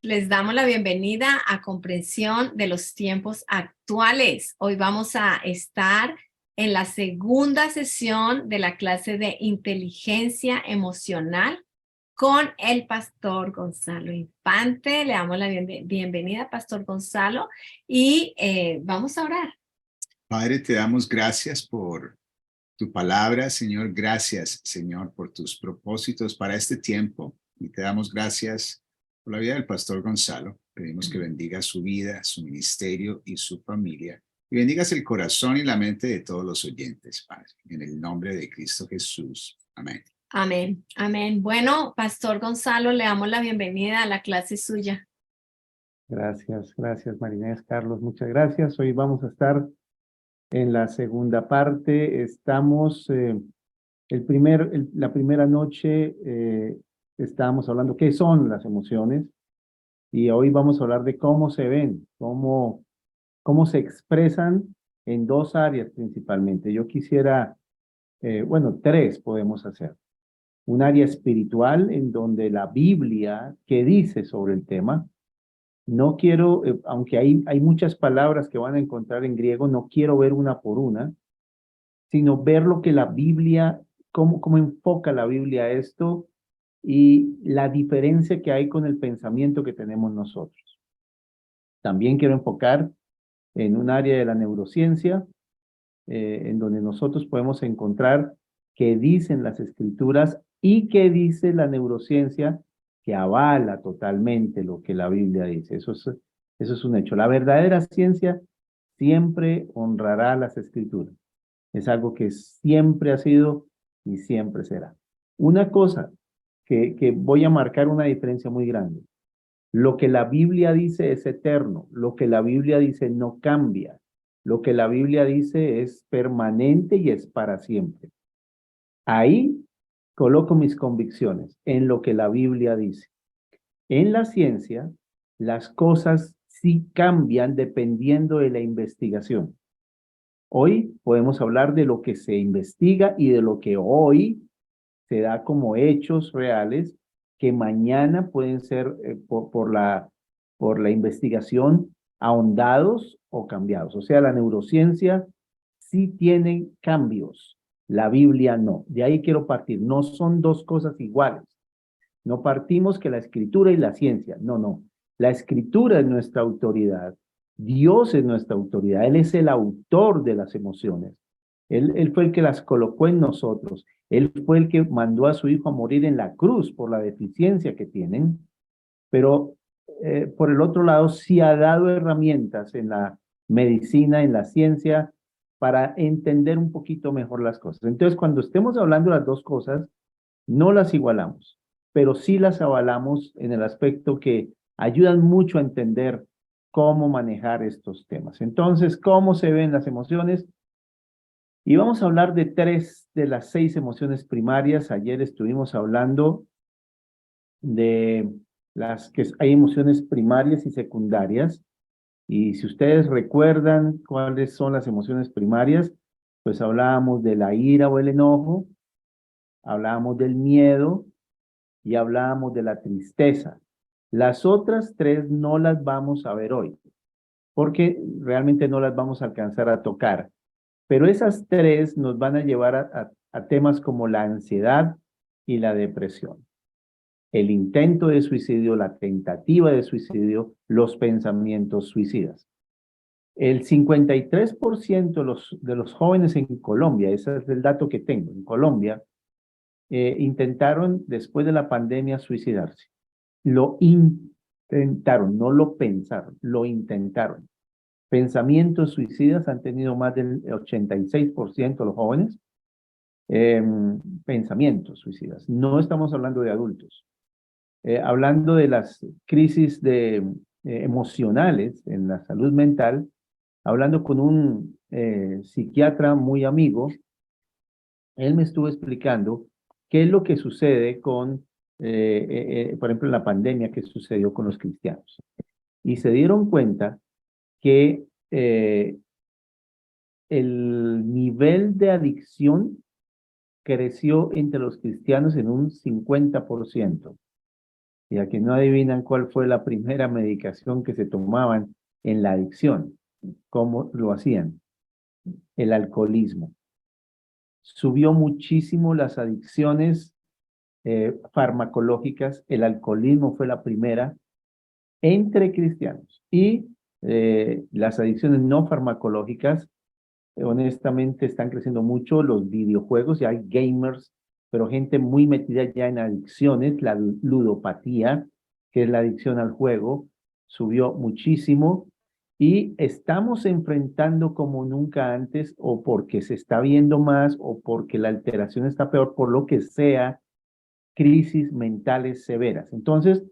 les damos la bienvenida a Comprensión de los Tiempos Actuales. Hoy vamos a estar en la segunda sesión de la clase de Inteligencia Emocional con el Pastor Gonzalo Infante. Le damos la bienvenida, Pastor Gonzalo, y vamos a orar. Padre, te damos gracias por tu palabra, Señor. Gracias, Señor, por tus propósitos para este tiempo. Y te damos gracias por la vida del Pastor Gonzalo. Pedimos que bendiga su vida, su ministerio y su familia. Y bendigas el corazón y la mente de todos los oyentes, Padre. En el nombre de Cristo Jesús. Amén. Amén, amén. Bueno, Pastor Gonzalo, le damos la bienvenida a la clase suya. Gracias, Marinés, Carlos, muchas gracias. Hoy vamos a estar en la segunda parte. Estamos, la primera noche estábamos hablando qué son las emociones y hoy vamos a hablar de cómo se ven, cómo se expresan en dos áreas principalmente. Yo quisiera, tres podemos hacer. Un área espiritual en donde la Biblia, ¿qué dice sobre el tema? No quiero, aunque hay muchas palabras que van a encontrar en griego, no quiero ver una por una, sino ver lo que la Biblia, cómo enfoca la Biblia esto y la diferencia que hay con el pensamiento que tenemos nosotros. También quiero enfocar en un área de la neurociencia, en donde nosotros podemos encontrar qué dicen las escrituras y qué dice la neurociencia que avala totalmente lo que la Biblia dice. Eso es un hecho. La verdadera ciencia siempre honrará las escrituras. Es algo que siempre ha sido y siempre será. Una cosa que voy a marcar una diferencia muy grande. Lo que la Biblia dice es eterno. Lo que la Biblia dice no cambia. Lo que la Biblia dice es permanente y es para siempre. Ahí coloco mis convicciones en lo que la Biblia dice. En la ciencia, las cosas sí cambian dependiendo de la investigación. Hoy podemos hablar de lo que se investiga y de lo que hoy se da como hechos reales que mañana pueden ser por la investigación ahondados o cambiados. O sea, la neurociencia sí tiene cambios, la Biblia no. De ahí quiero partir. No son dos cosas iguales. No partimos que la escritura y la ciencia. No, no. La escritura es nuestra autoridad. Dios es nuestra autoridad. Él es el autor de las emociones. Él fue el que las colocó en nosotros. Él fue el que mandó a su hijo a morir en la cruz por la deficiencia que tienen. Pero por el otro lado, sí ha dado herramientas en la medicina, en la ciencia, para entender un poquito mejor las cosas. Entonces, cuando estemos hablando de las dos cosas, no las igualamos, pero sí las avalamos en el aspecto que ayudan mucho a entender cómo manejar estos temas. Entonces, ¿cómo se ven las emociones? Y vamos a hablar de 3 de las 6 emociones primarias. Ayer estuvimos hablando de las que hay emociones primarias y secundarias. Y si ustedes recuerdan cuáles son las emociones primarias, pues hablábamos de la ira o el enojo, hablábamos del miedo y hablábamos de la tristeza. Las otras 3 no las vamos a ver hoy, porque realmente no las vamos a alcanzar a tocar. Pero esas 3 nos van a llevar a temas como la ansiedad y la depresión. El intento de suicidio, la tentativa de suicidio, los pensamientos suicidas. El 53% de los jóvenes en Colombia, ese es el dato que tengo, en Colombia, intentaron después de la pandemia suicidarse. Lo intentaron, no lo pensaron, lo intentaron. Pensamientos suicidas han tenido más del 86% de los jóvenes. Pensamientos suicidas. No estamos hablando de adultos. Hablando de las crisis emocionales en la salud mental, hablando con un psiquiatra muy amigo, él me estuvo explicando qué es lo que sucede con, por ejemplo, en la pandemia, qué sucedió con los cristianos. Y se dieron cuenta que el nivel de adicción creció entre los cristianos en un 50%. Y a que no adivinan cuál fue la primera medicación que se tomaban en la adicción, cómo lo hacían, el alcoholismo. Subió muchísimo las adicciones farmacológicas, el alcoholismo fue la primera entre cristianos y las adicciones no farmacológicas, honestamente, están creciendo mucho los videojuegos, ya hay gamers, pero gente muy metida ya en adicciones, la ludopatía, que es la adicción al juego, subió muchísimo y estamos enfrentando como nunca antes, o porque se está viendo más, o porque la alteración está peor, por lo que sea, crisis mentales severas. Entonces,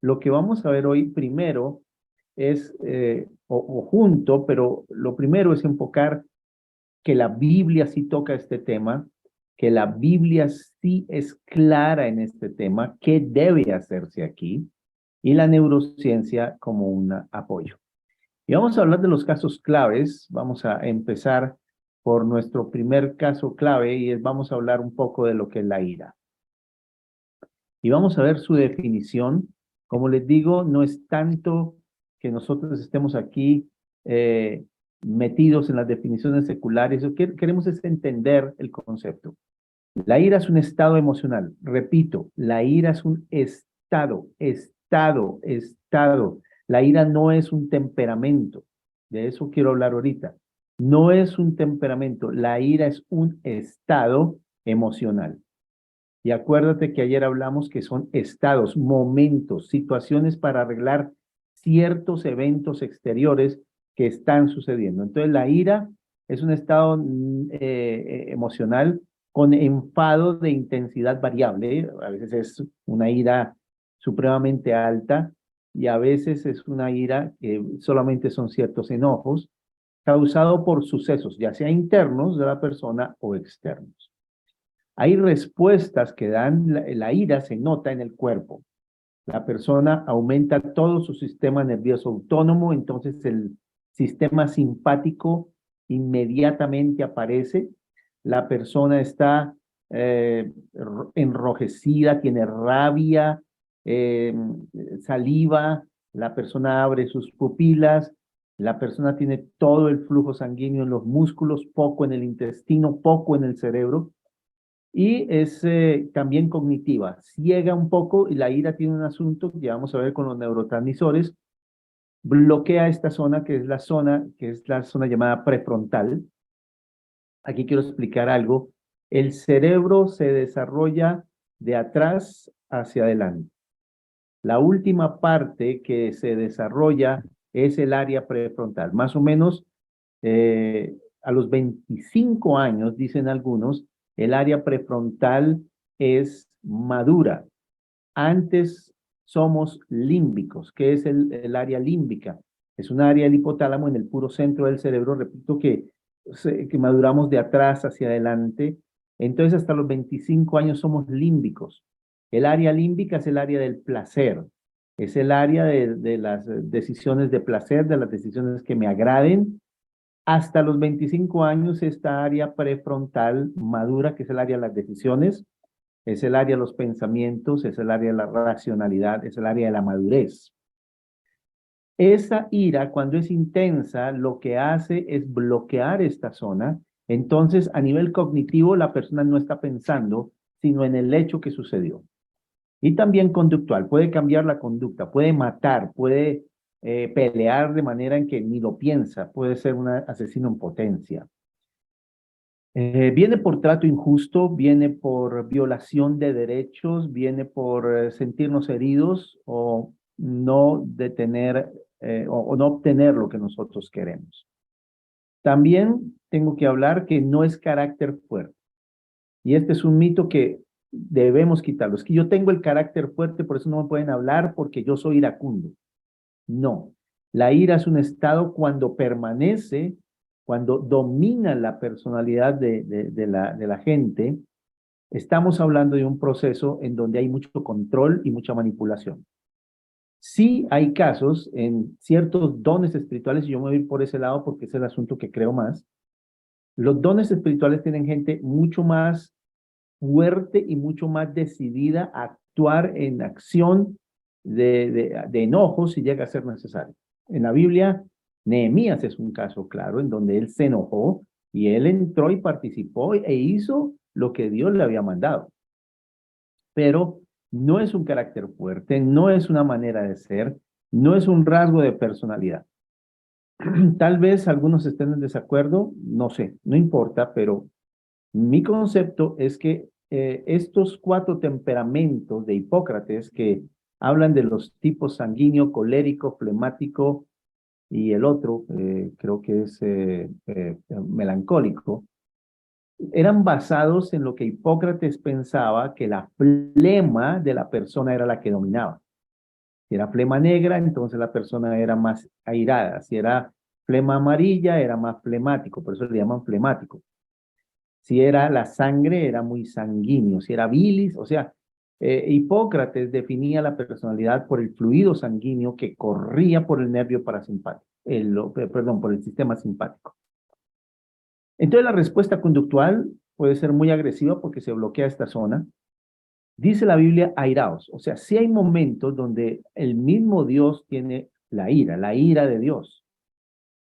lo que vamos a ver hoy primero es, o junto, pero lo primero es enfocar que la Biblia sí toca este tema, que la Biblia sí es clara en este tema, qué debe hacerse aquí, y la neurociencia como un apoyo. Y vamos a hablar de los casos claves. Vamos a empezar por nuestro primer caso clave y vamos a hablar un poco de lo que es la ira. Y vamos a ver su definición. Como les digo, no es tanto que nosotros estemos aquí metidos en las definiciones seculares. Lo que queremos es entender el concepto. La ira es un estado emocional. Repito, la ira es un estado. La ira no es un temperamento. De eso quiero hablar ahorita. No es un temperamento. La ira es un estado emocional. Y acuérdate que ayer hablamos que son estados, momentos, situaciones para arreglar ciertos eventos exteriores que están sucediendo. Entonces, la ira es un estado emocional con enfado de intensidad variable. A veces es una ira supremamente alta y a veces es una ira que solamente son ciertos enojos causado por sucesos, ya sea internos de la persona o externos. Hay respuestas que dan, la ira se nota en el cuerpo. La persona aumenta todo su sistema nervioso autónomo, entonces el sistema simpático inmediatamente aparece. La persona está enrojecida, tiene rabia, saliva, la persona abre sus pupilas, la persona tiene todo el flujo sanguíneo en los músculos, poco en el intestino, poco en el cerebro. Y es también cognitiva, ciega un poco y la ira tiene un asunto que ya vamos a ver con los neurotransmisores, bloquea esta zona que es la zona llamada prefrontal. Aquí quiero explicar algo. El cerebro se desarrolla de atrás hacia adelante. La última parte que se desarrolla es el área prefrontal. Más o menos a los 25 años, dicen algunos, el área prefrontal es madura. Antes somos límbicos. ¿Qué es el área límbica? Es un área del hipotálamo en el puro centro del cerebro. Repito que maduramos de atrás hacia adelante. Entonces, hasta los 25 años somos límbicos. El área límbica es el área del placer. Es el área de las decisiones de placer, de las decisiones que me agraden. Hasta los 25 años, esta área prefrontal madura, que es el área de las decisiones, es el área de los pensamientos, es el área de la racionalidad, es el área de la madurez. Esa ira, cuando es intensa, lo que hace es bloquear esta zona. Entonces, a nivel cognitivo, la persona no está pensando, sino en el hecho que sucedió. Y también conductual, puede cambiar la conducta, puede matar, puede pelear de manera en que ni lo piensa, puede ser un asesino en potencia. Viene por trato injusto, viene por violación de derechos, viene por sentirnos heridos o no detener o no obtener lo que nosotros queremos. También tengo que hablar que no es carácter fuerte. Y este es un mito que debemos quitarlo. Es que yo tengo el carácter fuerte, por eso no me pueden hablar porque yo soy iracundo. No, la ira es un estado cuando permanece, cuando domina la personalidad de la gente. Estamos hablando de un proceso en donde hay mucho control y mucha manipulación. Sí hay casos en ciertos dones espirituales, y yo me voy por ese lado porque es el asunto que creo más. Los dones espirituales tienen gente mucho más fuerte y mucho más decidida a actuar en acción de enojo si llega a ser necesario. En la Biblia, Nehemías es un caso claro en donde él se enojó y él entró y participó e hizo lo que Dios le había mandado. Pero no es un carácter fuerte, no es una manera de ser, no es un rasgo de personalidad. Tal vez algunos estén en desacuerdo, no sé, no importa, pero mi concepto es que estos 4 temperamentos de Hipócrates que hablan de los tipos sanguíneo, colérico, flemático y el otro, creo que es melancólico, eran basados en lo que Hipócrates pensaba que la flema de la persona era la que dominaba. Si era flema negra, entonces la persona era más airada. Si era flema amarilla, era más flemático, por eso le llaman flemático. Si era la sangre, era muy sanguíneo. Si era bilis, o sea, Hipócrates definía la personalidad por el fluido sanguíneo que corría por el nervio parasimpático, perdón, por el sistema simpático. Entonces la respuesta conductual puede ser muy agresiva porque se bloquea esta zona. Dice la Biblia, airaos. O sea, sí hay momentos donde el mismo Dios tiene la ira de Dios.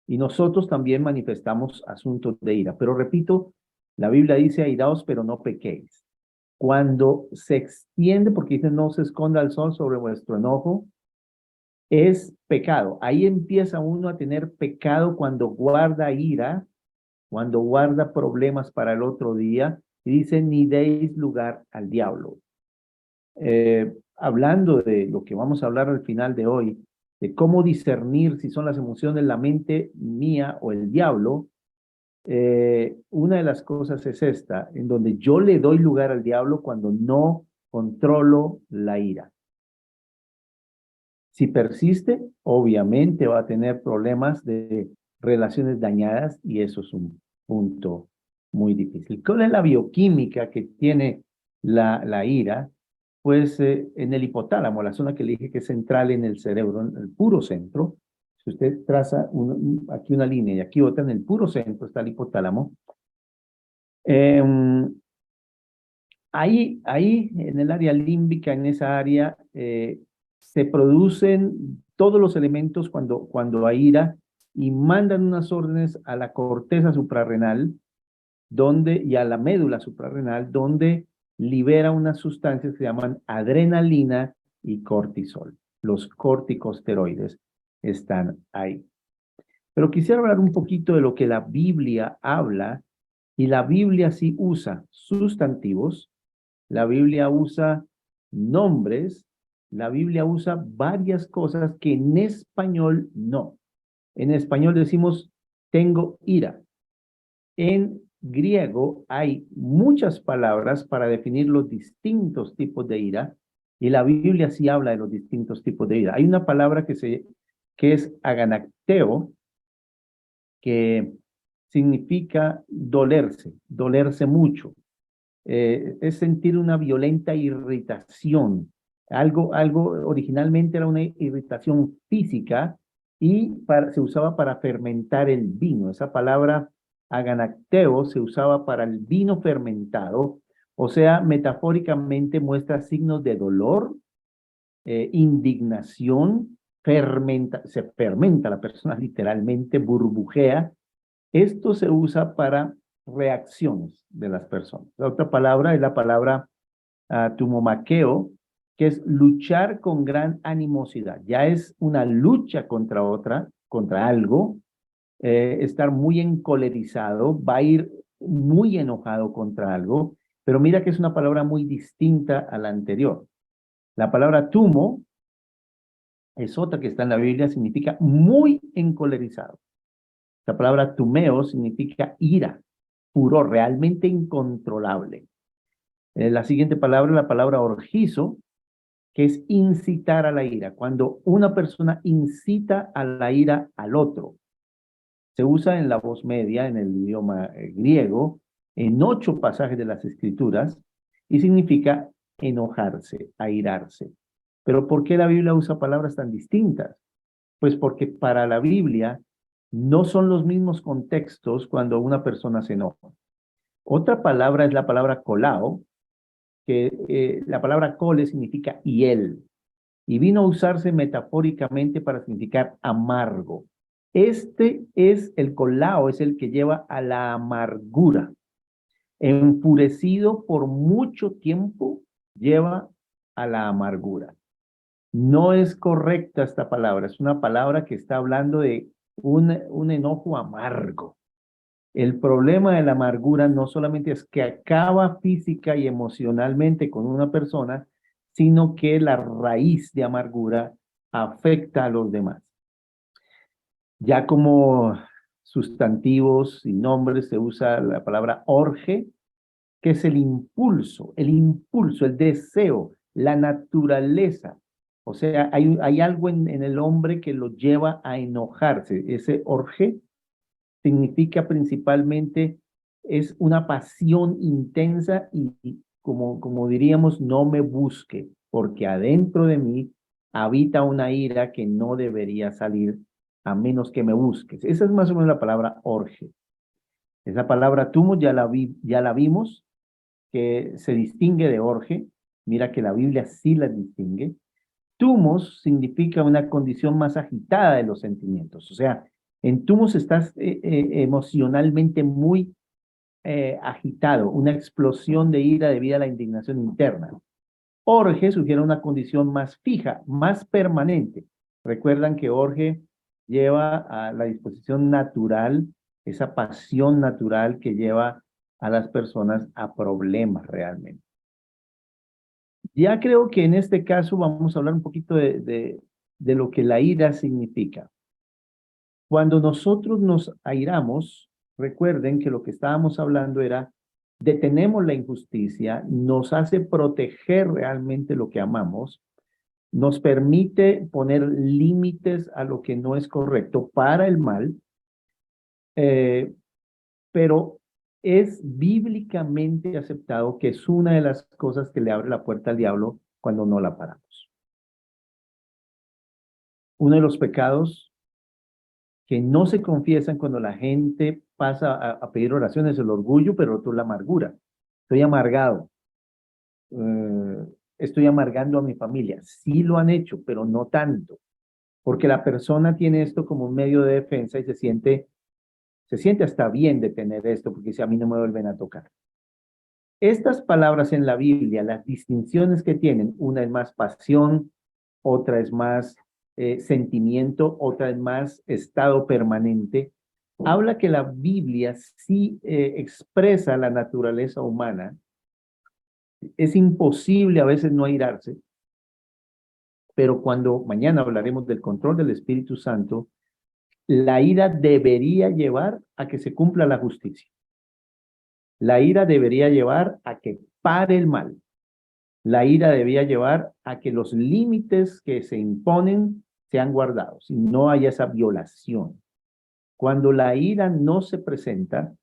Y nosotros también manifestamos asuntos de ira. Pero repito, la Biblia dice airaos, pero no pequéis. Cuando se extiende, porque dice no se esconda el sol sobre vuestro enojo, es pecado. Ahí empieza uno a tener pecado cuando guarda ira, cuando guarda problemas para el otro día, y dice ni deis lugar al diablo. Hablando de lo que vamos a hablar al final de hoy, de cómo discernir si son las emociones la mente mía o el diablo, una de las cosas es esta, en donde yo le doy lugar al diablo cuando no controlo la ira. Si persiste, obviamente va a tener problemas de relaciones dañadas y eso es un punto muy difícil. ¿Cuál es la bioquímica que tiene la ira? Pues en el hipotálamo, la zona que le dije que es central en el cerebro, en el puro centro. Si usted traza aquí una línea y aquí otra, en el puro centro está el hipotálamo. Ahí en el área límbica, en esa área, se producen todos los elementos cuando hay ira y mandan unas órdenes a la corteza suprarrenal y a la médula suprarrenal, donde libera unas sustancias que se llaman adrenalina y cortisol. Los corticosteroides están ahí. Pero quisiera hablar un poquito de lo que la Biblia habla, y la Biblia sí usa sustantivos, la Biblia usa nombres, la Biblia usa varias cosas que en español no. En español decimos, tengo ira. En griego hay muchas palabras para definir los distintos tipos de ira, y la Biblia sí habla de los distintos tipos de ira. Hay una palabra que es aganacteo, que significa dolerse mucho. Es sentir una violenta irritación. Algo originalmente era una irritación física y se usaba para fermentar el vino. Esa palabra aganacteo se usaba para el vino fermentado, o sea, metafóricamente muestra signos de dolor, indignación, se fermenta la persona literalmente, burbujea. Esto se usa para reacciones de las personas. La otra palabra es la palabra tumomaqueo, que es luchar con gran animosidad. Ya es una lucha contra algo, estar muy encolerizado, va a ir muy enojado contra algo, pero mira que es una palabra muy distinta a la anterior. La palabra tumo es otra que está en la Biblia, significa muy encolerizado. La palabra tumeo significa ira, furor, realmente incontrolable. La siguiente palabra es la palabra orgizo, que es incitar a la ira. Cuando una persona incita a la ira al otro. Se usa en la voz media, en el idioma griego, en 8 pasajes de las Escrituras, y significa enojarse, airarse. Pero ¿por qué la Biblia usa palabras tan distintas? Pues porque para la Biblia no son los mismos contextos cuando una persona se enoja. Otra palabra es la palabra colao, que la palabra cole significa hiel. y vino a usarse metafóricamente para significar amargo. Este es el colao, es el que lleva a la amargura. Enfurecido por mucho tiempo lleva a la amargura. No es correcta esta palabra, es una palabra que está hablando de un enojo amargo. El problema de la amargura no solamente es que acaba física y emocionalmente con una persona, sino que la raíz de amargura afecta a los demás. Ya como sustantivos y nombres se usa la palabra orge, que es el impulso, el deseo, la naturaleza. O sea, hay algo en el hombre que lo lleva a enojarse. Ese orge significa principalmente, es una pasión intensa y como diríamos, no me busque, porque adentro de mí habita una ira que no debería salir a menos que me busques. Esa es más o menos la palabra orge. Esa palabra tumo ya la vimos, que se distingue de orge. Mira que la Biblia sí la distingue. Tumos significa una condición más agitada de los sentimientos. O sea, en tumos estás emocionalmente muy agitado, una explosión de ira debido a la indignación interna. Orge sugiere una condición más fija, más permanente. Recuerdan que orge lleva a la disposición natural, esa pasión natural que lleva a las personas a problemas realmente. Ya creo que en este caso vamos a hablar un poquito de lo que la ira significa. Cuando nosotros nos airamos, recuerden que lo que estábamos hablando era, detenemos la injusticia, nos hace proteger realmente lo que amamos, nos permite poner límites a lo que no es correcto para el mal, pero es bíblicamente aceptado que es una de las cosas que le abre la puerta al diablo cuando no la paramos. Uno de los pecados que no se confiesan cuando la gente pasa a pedir oraciones, el orgullo, pero otro la amargura. Estoy amargado. Estoy amargando a mi familia. Sí lo han hecho, pero no tanto. Porque la persona tiene esto como un medio de defensa y se siente hasta bien de tener esto, porque si a mí no me vuelven a tocar. Estas palabras en la Biblia, las distinciones que tienen, una es más pasión, otra es más sentimiento, otra es más estado permanente, habla que la Biblia sí expresa la naturaleza humana. Es imposible a veces no airarse, pero cuando mañana hablaremos del control del Espíritu Santo, la ira debería llevar a que se cumpla la justicia. La ira debería llevar a que pare el mal. La ira debía llevar a que los límites que se imponen sean guardados y no haya esa violación. Cuando la ira no se presenta,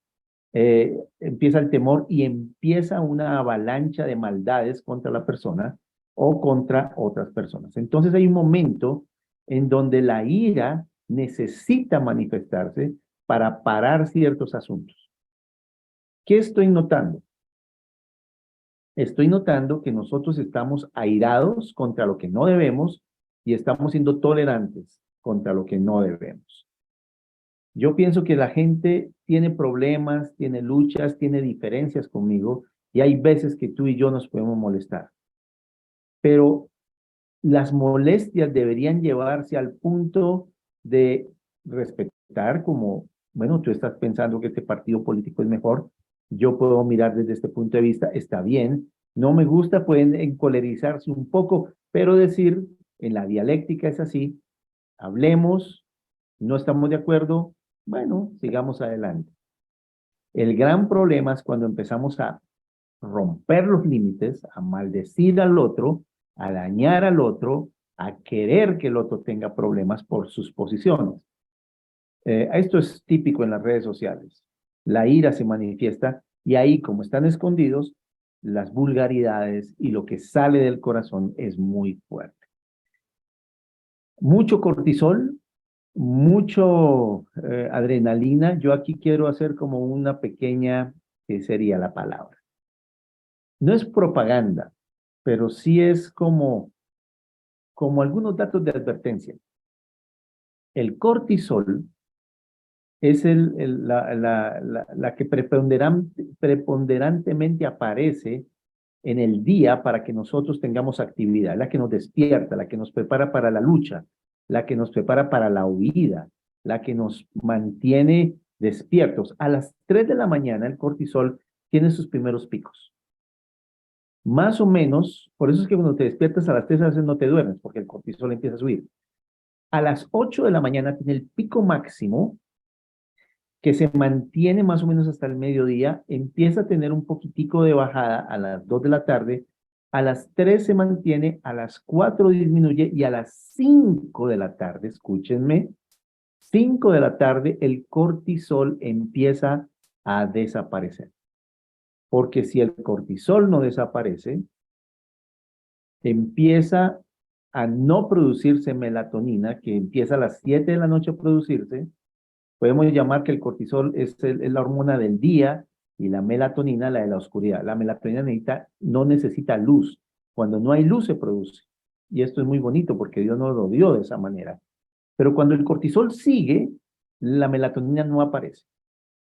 empieza el temor y empieza una avalancha de maldades contra la persona o contra otras personas. Entonces hay un momento en donde la ira necesita manifestarse para parar ciertos asuntos. ¿Qué estoy notando? Estoy notando que nosotros estamos airados contra lo que no debemos y estamos siendo tolerantes contra lo que no debemos. Yo pienso que la gente tiene problemas, tiene luchas, tiene diferencias conmigo y hay veces que tú y yo nos podemos molestar. Pero las molestias deberían llevarse al punto de respetar como, bueno, tú estás pensando que este partido político es mejor, yo puedo mirar desde este punto de vista, está bien, no me gusta, pueden encolerizarse un poco, pero decir, en la dialéctica es así, hablemos, no estamos de acuerdo, bueno, sigamos adelante. El gran problema es cuando empezamos a romper los límites, a maldecir al otro, a dañar al otro, a querer que el otro tenga problemas por sus posiciones. Esto es típico en las redes sociales. La ira se manifiesta y ahí, como están escondidos, las vulgaridades y lo que sale del corazón es muy fuerte. Mucho cortisol, mucho adrenalina. Yo aquí quiero hacer como una pequeña, ¿qué sería la palabra? No es propaganda, pero sí es como como algunos datos de advertencia. El cortisol es la que preponderantemente aparece en el día para que nosotros tengamos actividad, la que nos despierta, la que nos prepara para la lucha, la que nos prepara para la huida, la que nos mantiene despiertos. A las 3 de la mañana el cortisol tiene sus primeros picos. Más o menos, por eso es que cuando te despiertas a las 3 a veces no te duermes, porque el cortisol empieza a subir. A las 8 de la mañana tiene el pico máximo, que se mantiene más o menos hasta el mediodía, empieza a tener un poquitico de bajada a las 2 de la tarde, a las 3 se mantiene, a las 4 disminuye y a las 5 de la tarde, escúchenme, 5 de la tarde el cortisol empieza a desaparecer. Porque si el cortisol no desaparece, empieza a no producirse melatonina, que empieza a las 7 de la noche a producirse. Podemos llamar que el cortisol es la hormona del día y la melatonina la de la oscuridad. La melatonina no necesita luz. Cuando no hay luz se produce. Y esto es muy bonito porque Dios nos lo dio de esa manera. Pero cuando el cortisol sigue, la melatonina no aparece.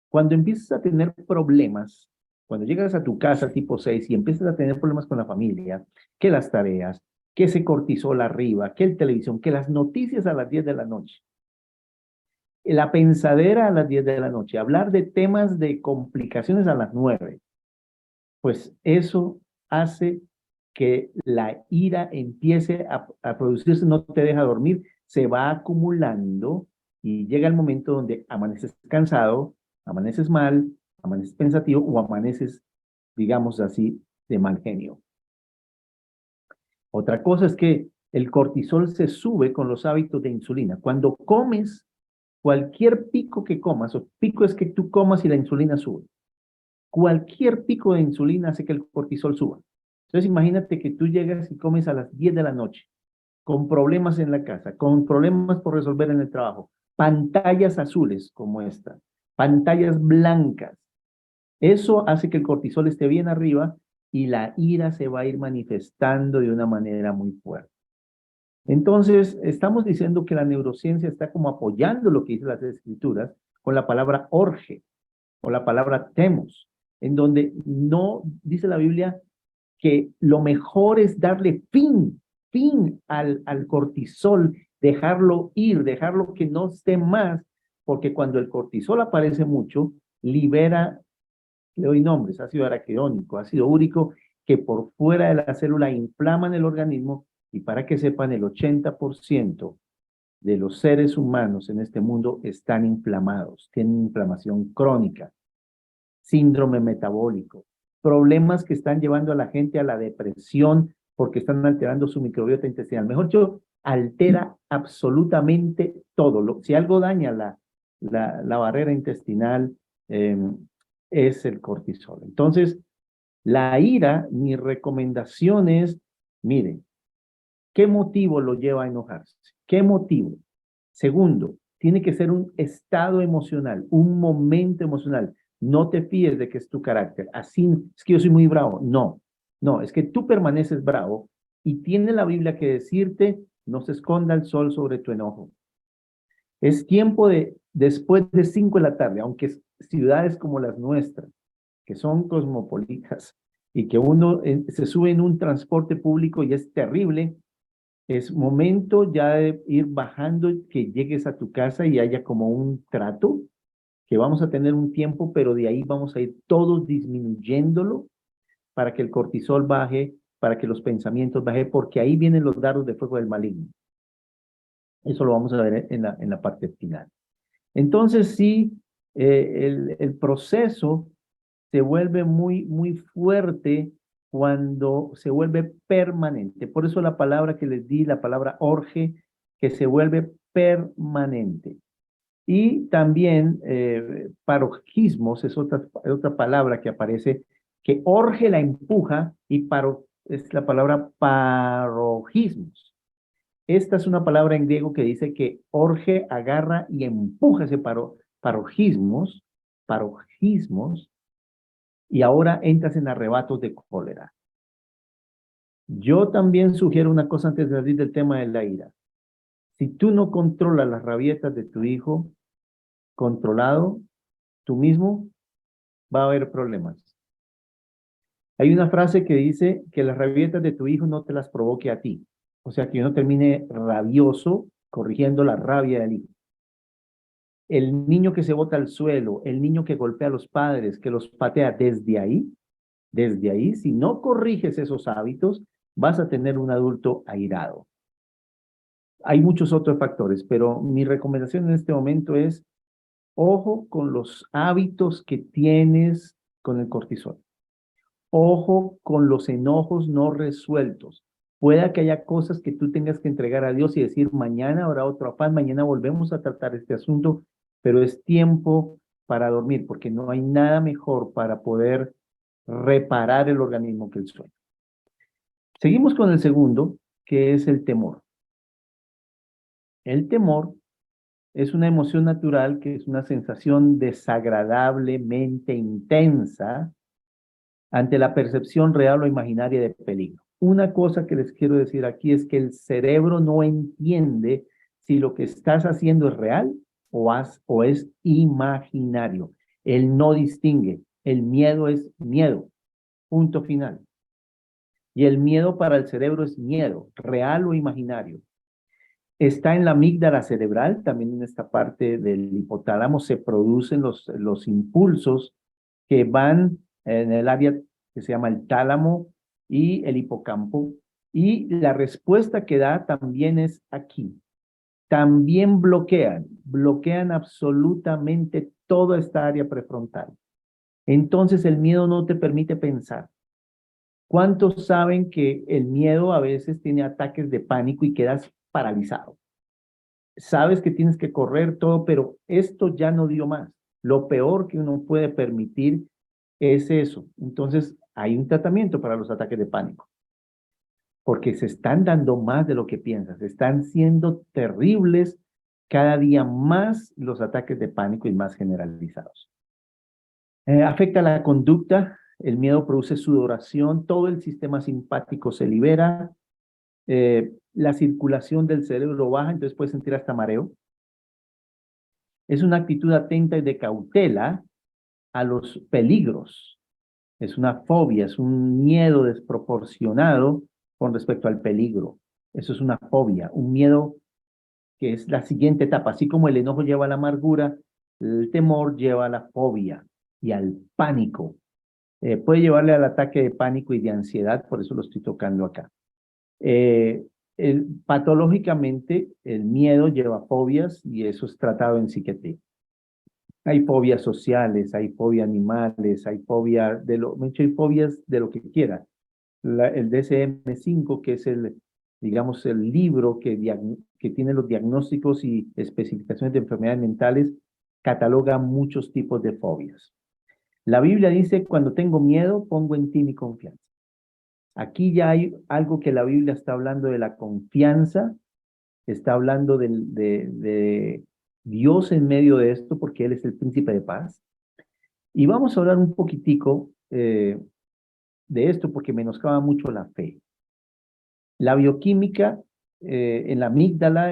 Cuando empiezas a tener problemas, cuando llegas a tu casa tipo 6 y empiezas a tener problemas con la familia, que las tareas, que ese cortisol arriba, que el televisión, que las noticias a las 10 de la noche, la pensadera a las 10 de la noche, hablar de temas de complicaciones a las 9, pues eso hace que la ira empiece a producirse, no te deja dormir, se va acumulando y llega el momento donde amaneces cansado, amaneces mal, amaneces pensativo o amaneces, digamos así, de mal genio. Otra cosa es que el cortisol se sube con los hábitos de insulina. Cuando comes, cualquier pico que comas, o pico es que tú comas y la insulina sube. Cualquier pico de insulina hace que el cortisol suba. Entonces imagínate que tú llegas y comes a las 10 de la noche, con problemas en la casa, con problemas por resolver en el trabajo, pantallas azules como esta, pantallas blancas. Eso hace que el cortisol esté bien arriba y la ira se va a ir manifestando de una manera muy fuerte. Entonces, estamos diciendo que la neurociencia está como apoyando lo que dice las escrituras con la palabra orge o la palabra temos, en donde no dice la Biblia que lo mejor es darle fin al cortisol, dejarlo ir, dejarlo que no esté más, porque cuando el cortisol aparece mucho, libera, le doy nombres, ácido araquidónico, ácido úrico, que por fuera de la célula inflaman el organismo, y para que sepan, el 80% de los seres humanos en este mundo están inflamados, tienen inflamación crónica, síndrome metabólico, problemas que están llevando a la gente a la depresión porque están alterando su microbiota intestinal. Mejor dicho, altera absolutamente todo. Si algo daña la barrera intestinal, es el cortisol. Entonces, la ira, mi recomendación es, miren, ¿qué motivo lo lleva a enojarse? ¿Qué motivo? Segundo, tiene que ser un estado emocional, un momento emocional. No te fíes de que es tu carácter. Así, es que yo soy muy bravo. No, no, es que tú permaneces bravo y tiene la Biblia que decirte, no se esconda el sol sobre tu enojo. Es tiempo después de 5 de la tarde, aunque ciudades como las nuestras, que son cosmopolitas y que uno se sube en un transporte público y es terrible, es momento ya de ir bajando, que llegues a tu casa y haya como un trato, que vamos a tener un tiempo, pero de ahí vamos a ir todos disminuyéndolo para que el cortisol baje, para que los pensamientos bajen, porque ahí vienen los dardos de fuego del maligno. Eso lo vamos a ver en la parte final. Entonces sí, el proceso se vuelve muy fuerte cuando se vuelve permanente. Por eso la palabra que les di, la palabra orge, que se vuelve permanente. Y también paroxismos es otra palabra que aparece, que orge la empuja y es la palabra paroxismos. Esta es una palabra en griego que dice que orge, agarra y empuja ese paroxismos, y ahora entras en arrebatos de cólera. Yo también sugiero una cosa antes de salir del tema de la ira. Si tú no controlas las rabietas de tu hijo, controlado tú mismo, va a haber problemas. Hay una frase que dice que las rabietas de tu hijo no te las provoque a ti. O sea, que yo no termine rabioso corrigiendo la rabia del hijo. El niño que se bota al suelo, el niño que golpea a los padres, que los patea desde ahí, si no corriges esos hábitos, vas a tener un adulto airado. Hay muchos otros factores, pero mi recomendación en este momento es, ojo con los hábitos que tienes con el cortisol. Ojo con los enojos no resueltos. Pueda que haya cosas que tú tengas que entregar a Dios y decir, mañana habrá otro afán, mañana volvemos a tratar este asunto, pero es tiempo para dormir, porque no hay nada mejor para poder reparar el organismo que el sueño. Seguimos con el segundo, que es el temor. El temor es una emoción natural que es una sensación desagradablemente intensa ante la percepción real o imaginaria de peligro. Una cosa que les quiero decir aquí es que el cerebro no entiende si lo que estás haciendo es real o es imaginario. Él no distingue. El miedo es miedo. Punto final. Y el miedo para el cerebro es miedo, real o imaginario. Está en la amígdala cerebral, también en esta parte del hipotálamo se producen los impulsos que van en el área que se llama el tálamo y el hipocampo, y la respuesta que da también es aquí. También bloquean absolutamente toda esta área prefrontal. Entonces el miedo no te permite pensar. ¿Cuántos saben que el miedo a veces tiene ataques de pánico y quedas paralizado? Sabes que tienes que correr todo, pero esto ya no dio más. Lo peor que uno puede permitir es eso. Entonces, hay un tratamiento para los ataques de pánico, porque se están dando más de lo que piensas. Están siendo terribles cada día más los ataques de pánico y más generalizados. Afecta la conducta, el miedo produce sudoración, todo el sistema simpático se libera, la circulación del cerebro baja, entonces puedes sentir hasta mareo. Es una actitud atenta y de cautela a los peligros. Es una fobia, es un miedo desproporcionado con respecto al peligro. Eso es una fobia, un miedo que es la siguiente etapa. Así como el enojo lleva a la amargura, el temor lleva a la fobia y al pánico. Puede llevarle al ataque de pánico y de ansiedad, por eso lo estoy tocando acá. Patológicamente, el miedo lleva a fobias y eso es tratado en psiquiatría. Hay fobias sociales, hay fobia animales, hay fobia hay fobias de lo que quiera. El DSM-5, que es digamos, el libro que tiene los diagnósticos y especificaciones de enfermedades mentales, cataloga muchos tipos de fobias. La Biblia dice, cuando tengo miedo, pongo en ti mi confianza. Aquí ya hay algo que la Biblia está hablando de la confianza, está hablando de Dios en medio de esto, porque Él es el príncipe de paz. Y vamos a hablar un poquitico de esto, porque menoscaba mucho la fe. La bioquímica en la amígdala,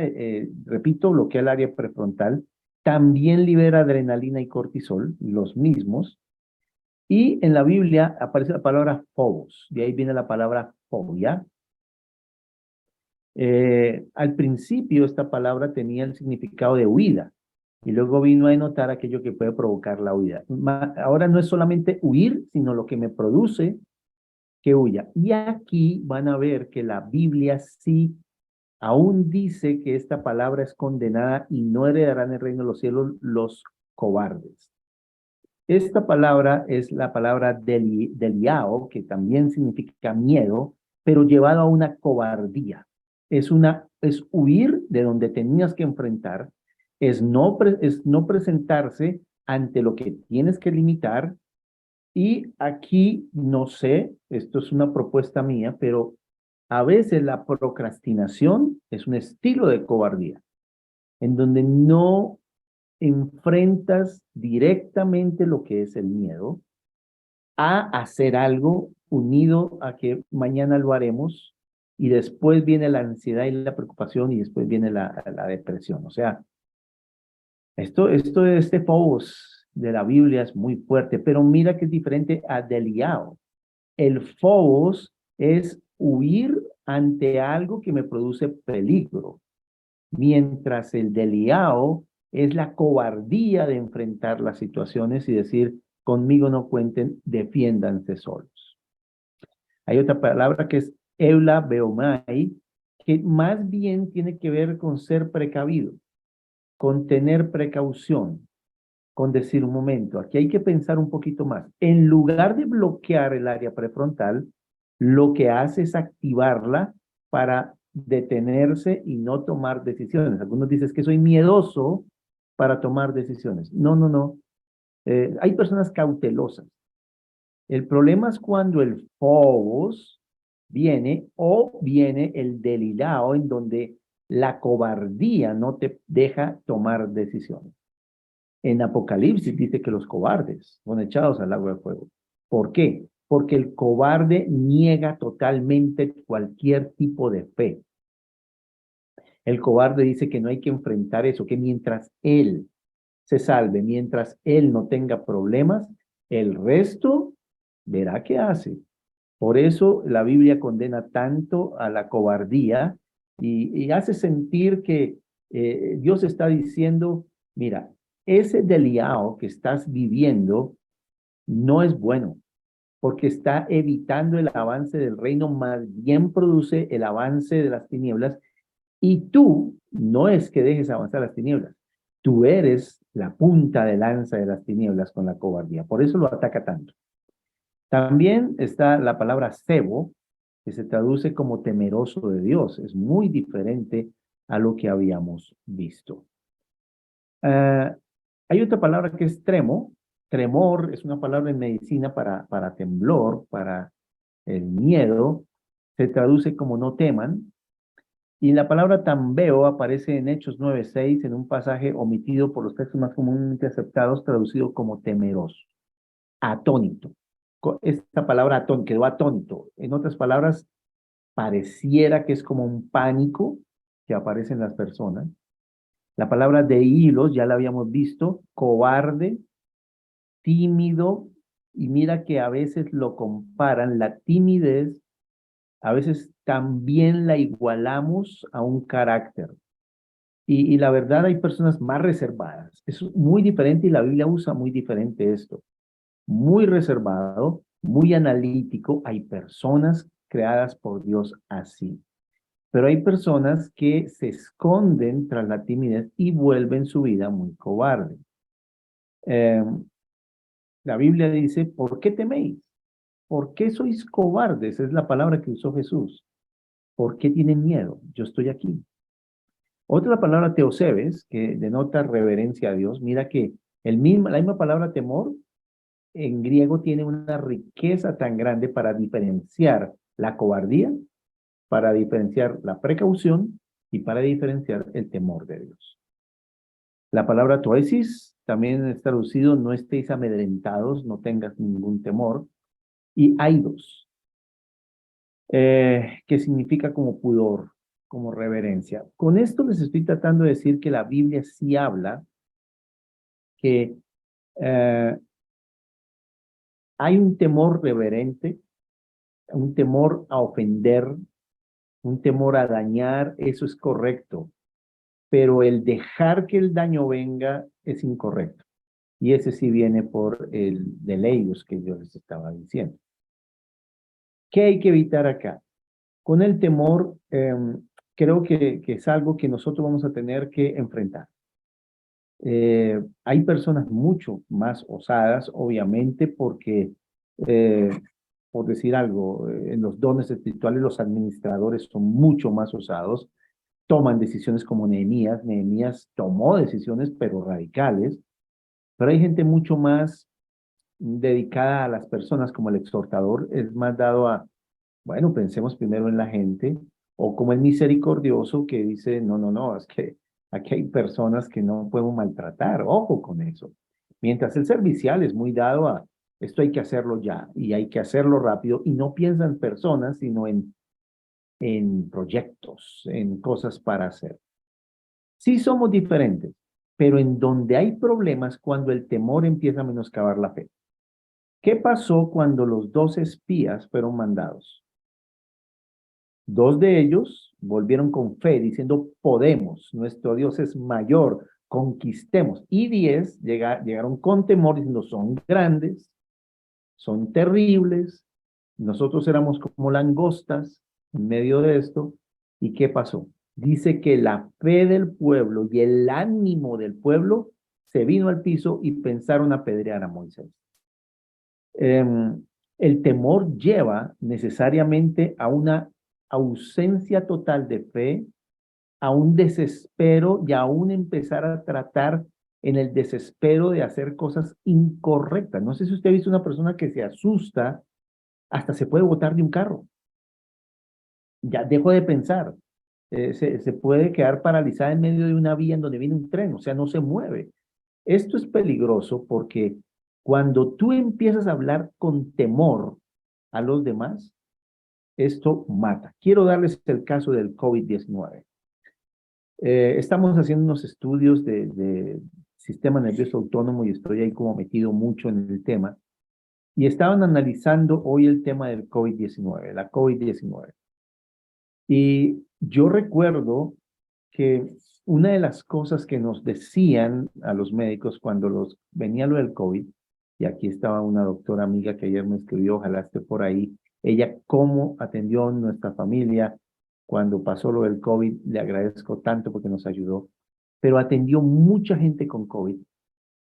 repito, bloquea el área prefrontal, también libera adrenalina y cortisol, los mismos. Y en la Biblia aparece la palabra phobos, de ahí viene la palabra fobia. Al principio esta palabra tenía el significado de huida y luego vino a denotar aquello que puede provocar la huida. Ahora no es solamente huir, sino lo que me produce que huya. Y aquí van a ver que la Biblia sí aún dice que esta palabra es condenada y no heredarán el reino de los cielos los cobardes. Esta palabra es la palabra deliao, que también significa miedo, pero llevado a una cobardía. Es huir de donde tenías que enfrentar, es no presentarse ante lo que tienes que limitar. Y aquí, no sé, esto es una propuesta mía, pero a veces la procrastinación es un estilo de cobardía, en donde no enfrentas directamente lo que es el miedo a hacer algo unido a que mañana lo haremos y después viene la ansiedad y la preocupación y después viene la depresión. O sea, este phobos de la Biblia es muy fuerte, pero mira que es diferente a deliao. El phobos es huir ante algo que me produce peligro, mientras el deliao es la cobardía de enfrentar las situaciones y decir, conmigo no cuenten, defiéndanse solos. Hay otra palabra que es eula beomai, que más bien tiene que ver con ser precavido, con tener precaución, con decir un momento, aquí hay que pensar un poquito más. En lugar de bloquear el área prefrontal, lo que hace es activarla para detenerse y no tomar decisiones. Algunos dicen que soy miedoso para tomar decisiones. No, no, no. Hay personas cautelosas. El problema es cuando el phobos viene o viene el delilao en donde la cobardía no te deja tomar decisiones. En Apocalipsis dice que los cobardes son echados al lago de fuego. ¿Por qué? Porque el cobarde niega totalmente cualquier tipo de fe. El cobarde dice que no hay que enfrentar eso, que mientras él se salve, mientras él no tenga problemas, el resto verá qué hace. Por eso la Biblia condena tanto a la cobardía y hace sentir que Dios está diciendo, mira, ese deliao que estás viviendo no es bueno, porque está evitando el avance del reino, más bien produce el avance de las tinieblas, y tú no es que dejes avanzar las tinieblas, tú eres la punta de lanza de las tinieblas con la cobardía, por eso lo ataca tanto. También está la palabra cebo, que se traduce como temeroso de Dios. Es muy diferente a lo que habíamos visto. Hay otra palabra que es tremo. Tremor es una palabra en medicina para temblor, para el miedo. Se traduce como no teman. Y la palabra tambeo aparece en Hechos 9:6 en un pasaje omitido por los textos más comúnmente aceptados, traducido como temeroso, atónito. Esta palabra quedó atónito. En otras palabras, pareciera que es como un pánico que aparece en las personas. La palabra de hilos, ya la habíamos visto, cobarde, tímido, y mira que a veces lo comparan, la timidez, a veces también la igualamos a un carácter. Y la verdad hay personas más reservadas. Es muy diferente y la Biblia usa muy diferente esto. Muy reservado, muy analítico. Hay personas creadas por Dios así. Pero hay personas que se esconden tras la timidez y vuelven su vida muy cobarde. La Biblia dice, ¿por qué teméis? ¿Por qué sois cobardes? Es la palabra que usó Jesús. ¿Por qué tienen miedo? Yo estoy aquí. Otra palabra teosebes, que denota reverencia a Dios. Mira que la misma palabra temor en griego tiene una riqueza tan grande para diferenciar la cobardía, para diferenciar la precaución y para diferenciar el temor de Dios. La palabra toesis también es traducido, no estéis amedrentados, no tengas ningún temor. Y aidos, que significa como pudor, como reverencia. Con esto les estoy tratando de decir que la Biblia sí habla que hay un temor reverente, un temor a ofender, un temor a dañar, eso es correcto, pero el dejar que el daño venga es incorrecto. Y ese sí viene por el deleios que yo les estaba diciendo. ¿Qué hay que evitar acá? Con el temor, creo que es algo que nosotros vamos a tener que enfrentar. Hay personas mucho más osadas, obviamente, porque, por decir algo, en los dones espirituales los administradores son mucho más osados, toman decisiones como Nehemías. Nehemías tomó decisiones, pero radicales, pero hay gente mucho más dedicada a las personas, como el exhortador, es más dado a, bueno, pensemos primero en la gente, o como el misericordioso que dice, no, no, no, es que aquí hay personas que no podemos maltratar, ojo con eso. Mientras el servicial es muy dado a Esto hay que hacerlo ya y hay que hacerlo rápido y no piensa en personas, sino en proyectos, en cosas para hacer. Sí somos diferentes, pero en donde hay problemas cuando el temor empieza a menoscabar la fe. ¿Qué pasó cuando los 2 espías fueron mandados? 2 de ellos volvieron con fe diciendo, podemos, nuestro Dios es mayor, conquistemos. Y 10 llegaron con temor diciendo, son grandes, son terribles, nosotros éramos como langostas en medio de esto. ¿Y qué pasó? Dice que la fe del pueblo y el ánimo del pueblo se vino al piso y pensaron apedrear a Moisés. El temor lleva necesariamente a una ausencia total de fe, a un desespero y a un empezar a tratar en el desespero de hacer cosas incorrectas. No sé si usted ha visto una persona que se asusta, hasta se puede botar de un carro. Ya dejo de pensar. Se puede quedar paralizada en medio de una vía en donde viene un tren, o sea, no se mueve. Esto es peligroso porque cuando tú empiezas a hablar con temor a los demás, esto mata. Quiero darles el caso del COVID-19. Estamos haciendo unos estudios de sistema nervioso autónomo y estoy ahí como metido mucho en el tema. Y estaban analizando hoy el tema del COVID-19, la COVID-19. Y yo recuerdo que una de las cosas que nos decían a los médicos cuando venía lo del COVID, y aquí estaba una doctora amiga que ayer me escribió, ojalá esté por ahí, ella cómo atendió a nuestra familia cuando pasó lo del COVID, le agradezco tanto porque nos ayudó, pero atendió mucha gente con COVID.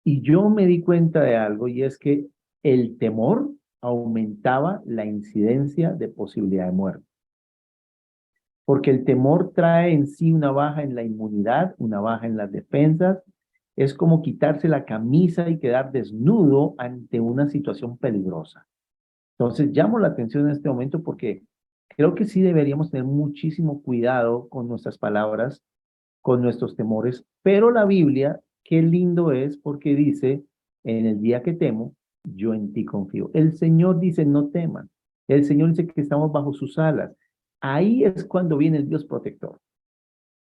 Y yo me di cuenta de algo y es que el temor aumentaba la incidencia de posibilidad de muerte. Porque el temor trae en sí una baja en la inmunidad, una baja en las defensas. Es como quitarse la camisa y quedar desnudo ante una situación peligrosa. Entonces, llamo la atención en este momento porque creo que sí deberíamos tener muchísimo cuidado con nuestras palabras, con nuestros temores, pero la Biblia, qué lindo es porque dice, en el día que temo, yo en ti confío. El Señor dice, no teman. El Señor dice que estamos bajo sus alas. Ahí es cuando viene el Dios protector.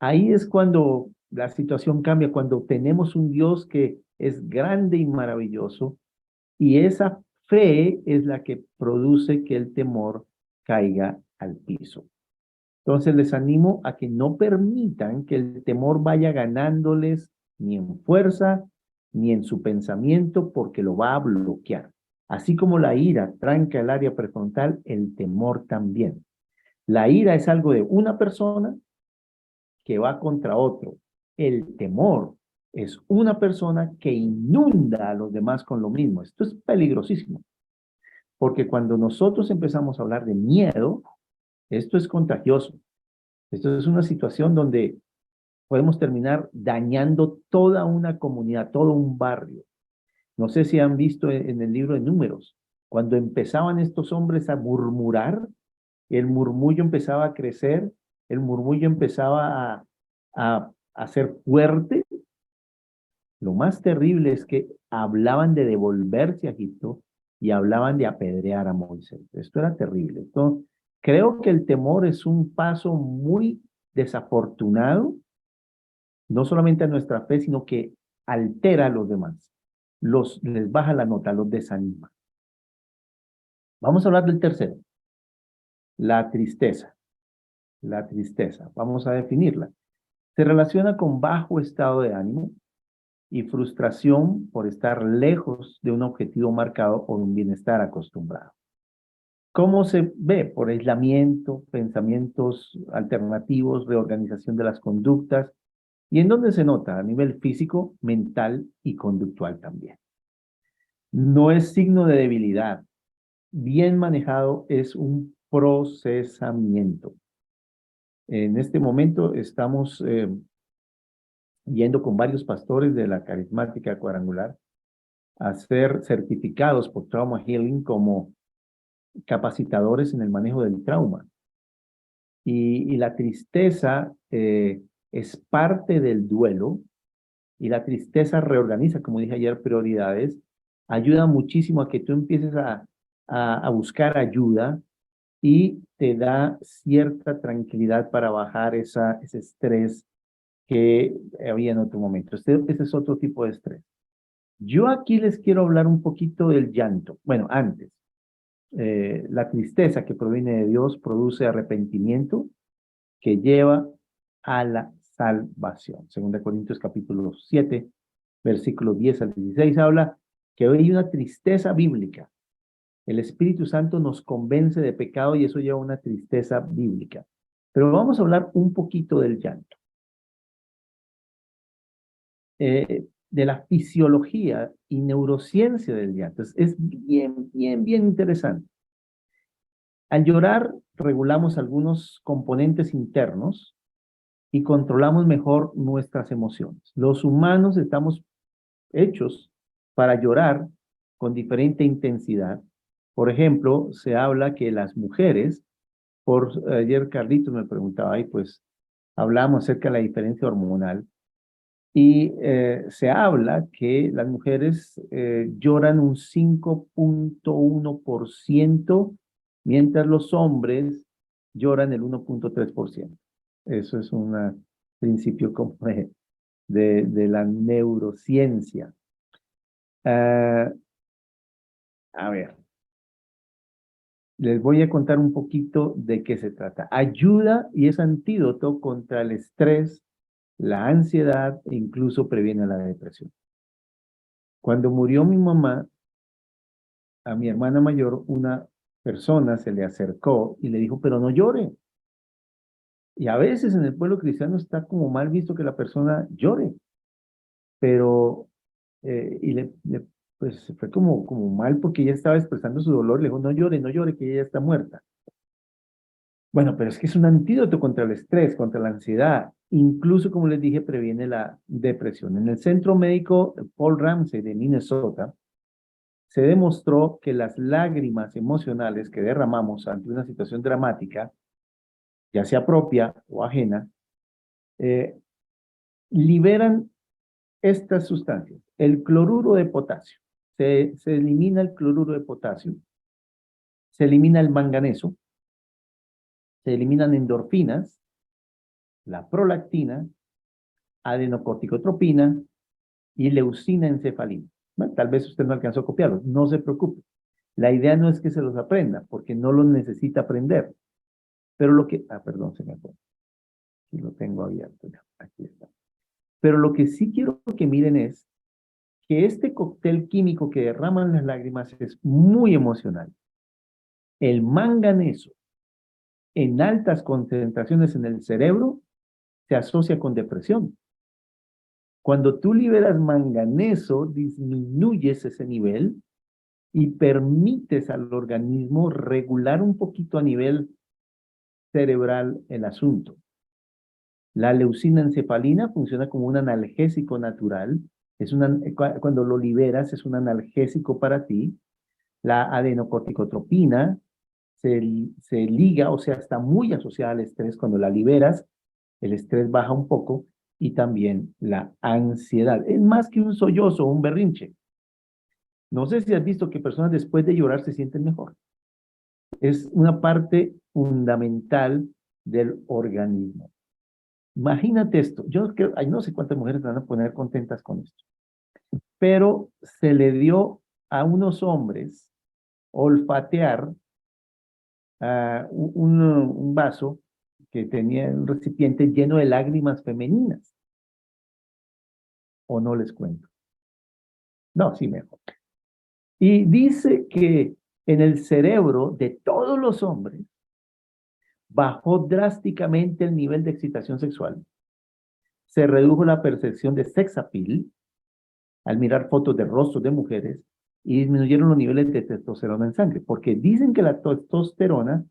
Ahí es cuando la situación cambia, cuando tenemos un Dios que es grande y maravilloso, y esa fe es la que produce que el temor caiga al piso. Entonces les animo a que no permitan que el temor vaya ganándoles ni en fuerza ni en su pensamiento porque lo va a bloquear. Así como la ira tranca el área prefrontal, el temor también. La ira es algo de una persona que va contra otro. El temor es una persona que inunda a los demás con lo mismo. Esto es peligrosísimo, porque cuando nosotros empezamos a hablar de miedo, esto es contagioso. Esto es una situación donde podemos terminar dañando toda una comunidad, todo un barrio. No sé si han visto en el libro de Números, cuando empezaban estos hombres a murmurar, el murmullo empezaba a crecer, el murmullo empezaba a ser fuerte. Lo más terrible es que hablaban de devolverse a Egipto y hablaban de apedrear a Moisés. Esto era terrible. Entonces, creo que el temor es un paso muy desafortunado, no solamente a nuestra fe, sino que altera a los demás. Les baja la nota, los desanima. Vamos a hablar del tercero, la tristeza. La tristeza, vamos a definirla. Se relaciona con bajo estado de ánimo y frustración por estar lejos de un objetivo marcado o de un bienestar acostumbrado. ¿Cómo se ve? Por aislamiento, pensamientos alternativos, reorganización de las conductas. ¿Y en dónde se nota? A nivel físico, mental y conductual también. No es signo de debilidad. Bien manejado es un procesamiento. En este momento estamos yendo con varios pastores de la carismática cuadrangular a ser certificados por Trauma Healing como capacitadores en el manejo del trauma. Y la tristeza es parte del duelo y la tristeza reorganiza, como dije ayer, prioridades, ayuda muchísimo a que tú empieces a buscar ayuda y te da cierta tranquilidad para bajar ese estrés que había en otro momento. Ese es otro tipo de estrés. Yo aquí les quiero hablar un poquito del llanto. Bueno, antes, la tristeza que proviene de Dios produce arrepentimiento que lleva a la salvación. 2 Corintios capítulo 7, versículos 10 al 16 habla que hoy hay una tristeza bíblica. El Espíritu Santo nos convence de pecado y eso lleva a una tristeza bíblica. Pero vamos a hablar un poquito del llanto. De la fisiología y neurociencia del llanto. Es bien interesante. Al llorar, regulamos algunos componentes internos y controlamos mejor nuestras emociones. Los humanos estamos hechos para llorar con diferente intensidad. Por ejemplo, se habla que las mujeres, ayer Carlitos me preguntaba, y pues hablamos acerca de la diferencia hormonal, y se habla que las mujeres lloran un 5.1%, mientras los hombres lloran el 1.3%. Eso es un principio como de la neurociencia. A ver, les voy a contar un poquito de qué se trata. Ayuda y es antídoto contra el estrés, la ansiedad e incluso previene la depresión. Cuando murió mi mamá, a mi hermana mayor, una persona se le acercó y le dijo, pero no llore. Y a veces en el pueblo cristiano está como mal visto que la persona llore, pero, pues fue como mal porque ella estaba expresando su dolor, le dijo, no llore, que ella está muerta. Bueno, pero es que es un antídoto contra el estrés, contra la ansiedad, incluso como les dije, previene la depresión. En el centro médico Paul Ramsey de Minnesota, se demostró que las lágrimas emocionales que derramamos ante una situación dramática, ya sea propia o ajena, liberan estas sustancias. El cloruro de potasio. Se elimina el cloruro de potasio, se elimina el manganeso, se eliminan endorfinas, la prolactina, adenocorticotropina y leucina encefalina. Bueno, tal vez usted no alcanzó a copiarlos, no se preocupe. La idea no es que se los aprenda, porque no los necesita aprender. Pero perdón, se me fue. Aquí lo tengo abierto ya, aquí está. Pero lo que sí quiero que miren es que este cóctel químico que derraman las lágrimas es muy emocional. El manganeso en altas concentraciones en el cerebro se asocia con depresión. Cuando tú liberas manganeso, disminuyes ese nivel y permites al organismo regular un poquito a nivel cerebral el asunto. La leucina encefalina funciona como un analgésico natural. Cuando lo liberas es un analgésico para ti. La adenocorticotropina se liga, o sea, está muy asociada al estrés. Cuando la liberas, el estrés baja un poco y también la ansiedad. Es más que un sollozo o un berrinche. No sé si has visto que personas después de llorar se sienten mejor. Es una parte fundamental del organismo. Imagínate esto. No sé cuántas mujeres van a poner contentas con esto. Pero se le dio a unos hombres olfatear un vaso que tenía un recipiente lleno de lágrimas femeninas. ¿O no les cuento? No, sí, mejor. Y dice que en el cerebro de todos los hombres bajó drásticamente el nivel de excitación sexual. Se redujo la percepción de sex appeal al mirar fotos de rostros de mujeres y disminuyeron los niveles de testosterona en sangre, porque dicen que la testosterona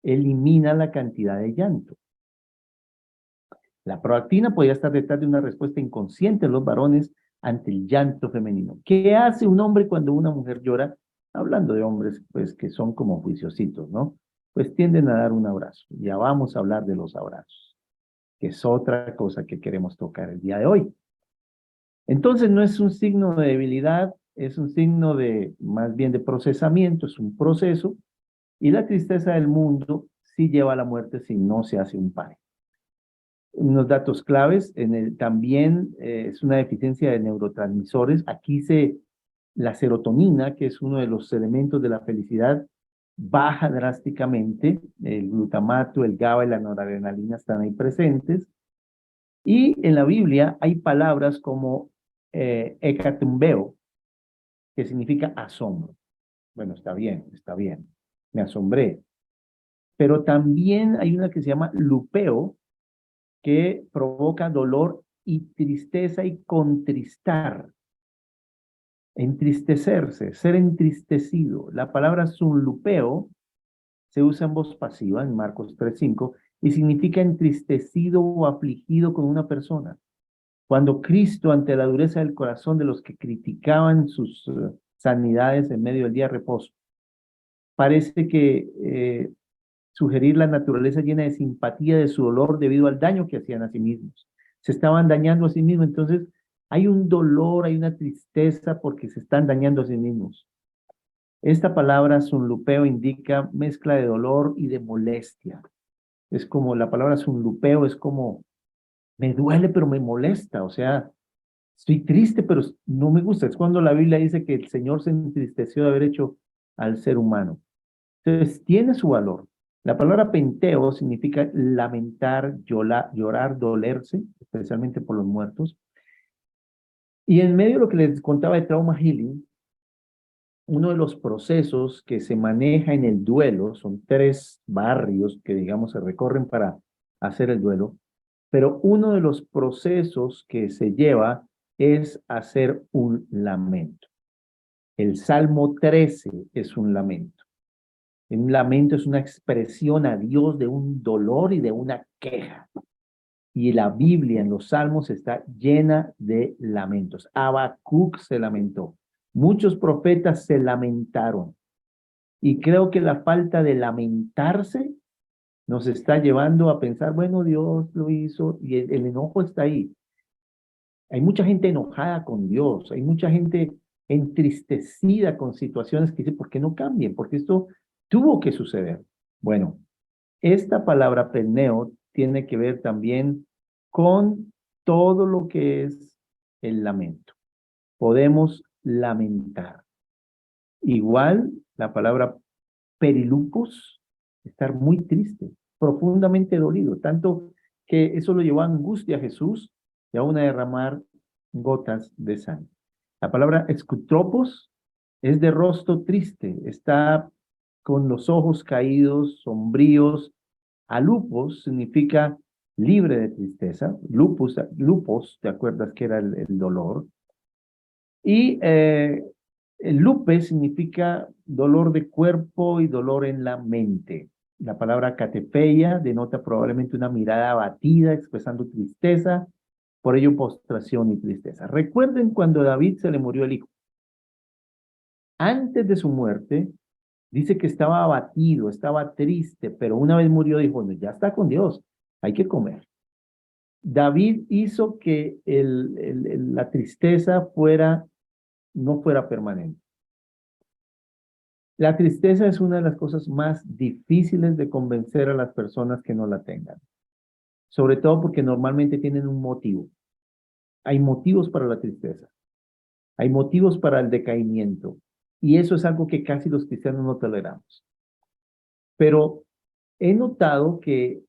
elimina la cantidad de llanto. La prolactina podría estar detrás de una respuesta inconsciente de los varones ante el llanto femenino. ¿Qué hace un hombre cuando una mujer llora? Hablando de hombres, pues, que son como juiciositos, ¿no? Pues tienden a dar un abrazo. Ya vamos a hablar de los abrazos, que es otra cosa que queremos tocar el día de hoy. Entonces no es un signo de debilidad es un signo de, más bien de procesamiento, es un proceso, y la tristeza del mundo sí lleva a la muerte si no se hace un pare. Unos datos claves, también es una deficiencia de neurotransmisores. La serotonina, que es uno de los elementos de la felicidad, baja drásticamente. El glutamato, el GABA y la noradrenalina están ahí presentes. Y en la Biblia hay palabras como hecatumbeo, que significa asombro. Bueno, está bien, me asombré. Pero también hay una que se llama lupeo, que provoca dolor y tristeza y contristar. Entristecerse, ser entristecido. La palabra sunlupeo se usa en voz pasiva en Marcos 3:5 y significa entristecido o afligido con una persona. Cuando Cristo, ante la dureza del corazón de los que criticaban sus sanidades en medio del día de reposo, parece que sugerir la naturaleza llena de simpatía de su dolor debido al daño que hacían a sí mismos. Se estaban dañando a sí mismos, entonces hay un dolor, hay una tristeza porque se están dañando a sí mismos. Esta palabra sunlupeo indica mezcla de dolor y de molestia. Es como, la palabra sunlupeo es como, me duele pero me molesta, o sea, estoy triste pero no me gusta. Es cuando la Biblia dice que el Señor se entristeció de haber hecho al ser humano. Entonces, tiene su valor. La palabra penteo significa lamentar, llorar, dolerse, especialmente por los muertos. Y en medio de lo que les contaba de trauma healing, uno de los procesos que se maneja en el duelo, son 3 barrios que, digamos, se recorren para hacer el duelo, pero uno de los procesos que se lleva es hacer un lamento. El Salmo 13 es un lamento. Un lamento es una expresión a Dios de un dolor y de una queja. Y la Biblia en los Salmos está llena de lamentos. Habacuc se lamentó. Muchos profetas se lamentaron. Y creo que la falta de lamentarse nos está llevando a pensar, bueno, Dios lo hizo y el enojo está ahí. Hay mucha gente enojada con Dios, hay mucha gente entristecida con situaciones que dice, ¿por qué no cambien? Porque esto tuvo que suceder. Bueno, esta palabra perneo tiene que ver también con todo lo que es el lamento. Podemos lamentar. Igual la palabra perilupus, estar muy triste, profundamente dolido, tanto que eso lo llevó a angustia a Jesús y aún a derramar gotas de sangre. La palabra escutropos es de rostro triste, está con los ojos caídos, sombríos. Alupos significa libre de tristeza. Lupos, ¿te acuerdas que era el dolor? Y el lupe significa dolor de cuerpo y dolor en la mente. La palabra catepeia denota probablemente una mirada abatida, expresando tristeza, por ello postración y tristeza. Recuerden cuando a David se le murió el hijo. Antes de su muerte, dice que estaba abatido, estaba triste, pero una vez murió dijo, bueno, ya está con Dios, hay que comer. David hizo que la tristeza no fuera permanente. La tristeza es una de las cosas más difíciles de convencer a las personas que no la tengan. Sobre todo porque normalmente tienen un motivo. Hay motivos para la tristeza. Hay motivos para el decaimiento. Y eso es algo que casi los cristianos no toleramos. Pero he notado que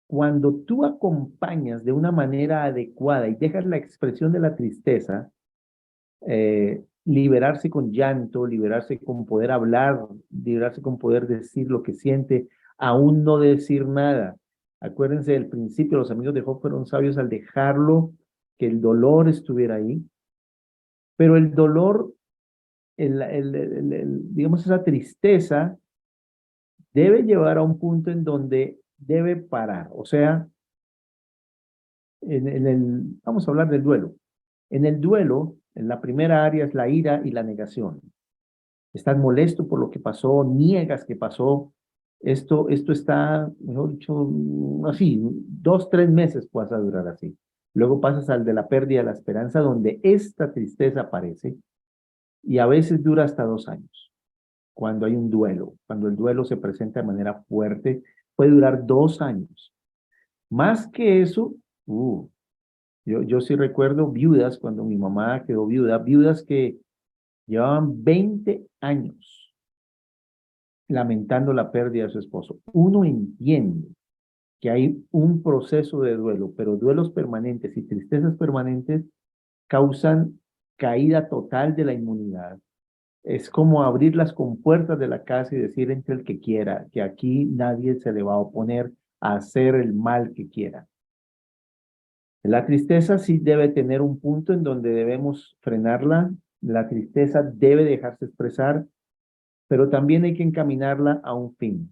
cuando tú acompañas de una manera adecuada y dejas la expresión de la tristeza, liberarse con llanto, liberarse con poder hablar, liberarse con poder decir lo que siente, aún no decir nada. Acuérdense del principio, los amigos de Job fueron sabios al dejarlo, que el dolor estuviera ahí, pero el dolor, digamos, esa tristeza debe llevar a un punto en donde debe parar. O sea, vamos a hablar del duelo. En el duelo, en la primera área es la ira y la negación. Estás molesto por lo que pasó, niegas que pasó. Esto está, mejor dicho, así, 2, 3 meses puedes durar así. Luego pasas al de la pérdida de la esperanza, donde esta tristeza aparece. y a veces dura hasta 2 años, cuando hay un duelo, cuando el duelo se presenta de manera fuerte, puede durar 2 años. Más que eso, yo sí recuerdo viudas, cuando mi mamá quedó viuda, viudas que llevaban 20 años lamentando la pérdida de su esposo. Uno entiende que hay un proceso de duelo, pero duelos permanentes y tristezas permanentes causan caída total de la inmunidad. Es como abrir las compuertas de la casa y decir entre el que quiera, que aquí nadie se le va a oponer a hacer el mal que quiera. La tristeza sí debe tener un punto en donde debemos frenarla. La tristeza debe dejarse expresar, pero también hay que encaminarla a un fin.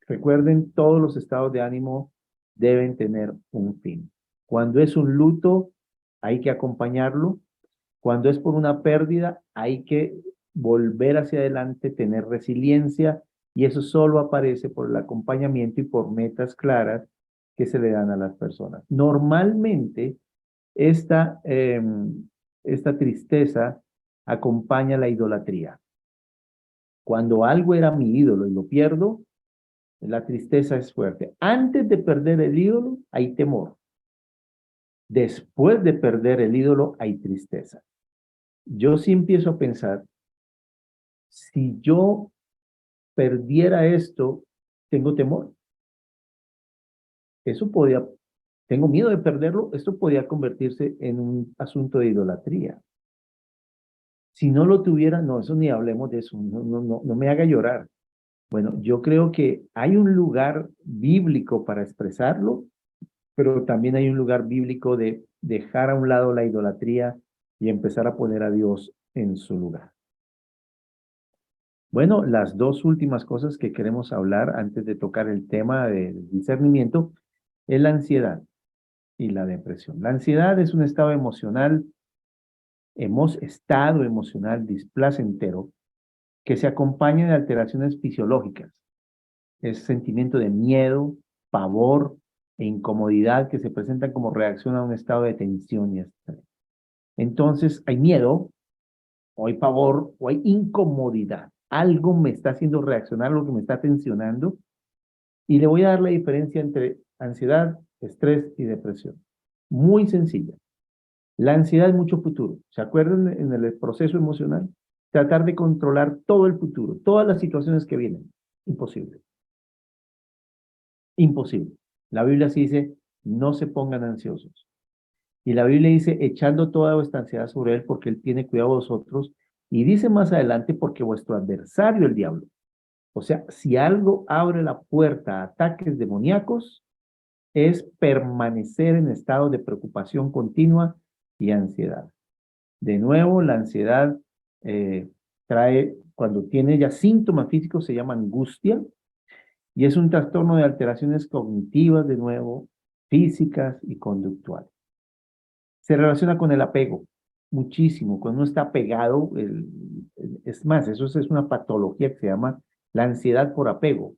Recuerden, todos los estados de ánimo deben tener un fin. Cuando es un luto, hay que acompañarlo. Cuando es por una pérdida, hay que volver hacia adelante, tener resiliencia, y eso solo aparece por el acompañamiento y por metas claras que se le dan a las personas. Normalmente, esta, esta tristeza acompaña la idolatría. Cuando algo era mi ídolo y lo pierdo, la tristeza es fuerte. Antes de perder el ídolo, hay temor. Después de perder el ídolo, hay tristeza. Yo sí empiezo a pensar, si yo perdiera esto, tengo temor. Eso podía, tengo miedo de perderlo, esto podía convertirse en un asunto de idolatría. Si no lo tuviera, no, eso ni hablemos de eso, no me haga llorar. Bueno, yo creo que hay un lugar bíblico para expresarlo, pero también hay un lugar bíblico de dejar a un lado la idolatría y empezar a poner a Dios en su lugar. Bueno, las dos últimas cosas que queremos hablar antes de tocar el tema del discernimiento es la ansiedad y la depresión. La ansiedad es un estado emocional, estado emocional displacentero que se acompaña de alteraciones fisiológicas. Es sentimiento de miedo, pavor e incomodidad que se presentan como reacción a un estado de tensión y estrés. Entonces, hay miedo, o hay pavor, o hay incomodidad. Algo me está haciendo reaccionar, algo que me está tensionando. Y le voy a dar la diferencia entre ansiedad, estrés y depresión. Muy sencilla. La ansiedad es mucho futuro. ¿Se acuerdan en el proceso emocional? Tratar de controlar todo el futuro, todas las situaciones que vienen. Imposible. Imposible. La Biblia sí dice, no se pongan ansiosos. Y la Biblia dice, echando toda vuestra ansiedad sobre él, porque él tiene cuidado de vosotros. Y dice más adelante, porque vuestro adversario, el diablo. O sea, si algo abre la puerta a ataques demoníacos, es permanecer en estado de preocupación continua y ansiedad. De nuevo, la ansiedad trae, cuando tiene ya síntomas físicos, se llama angustia, y es un trastorno de alteraciones cognitivas, de nuevo, físicas y conductuales. Se relaciona con el apego, muchísimo. Cuando uno está apegado, es más, eso es una patología que se llama la ansiedad por apego.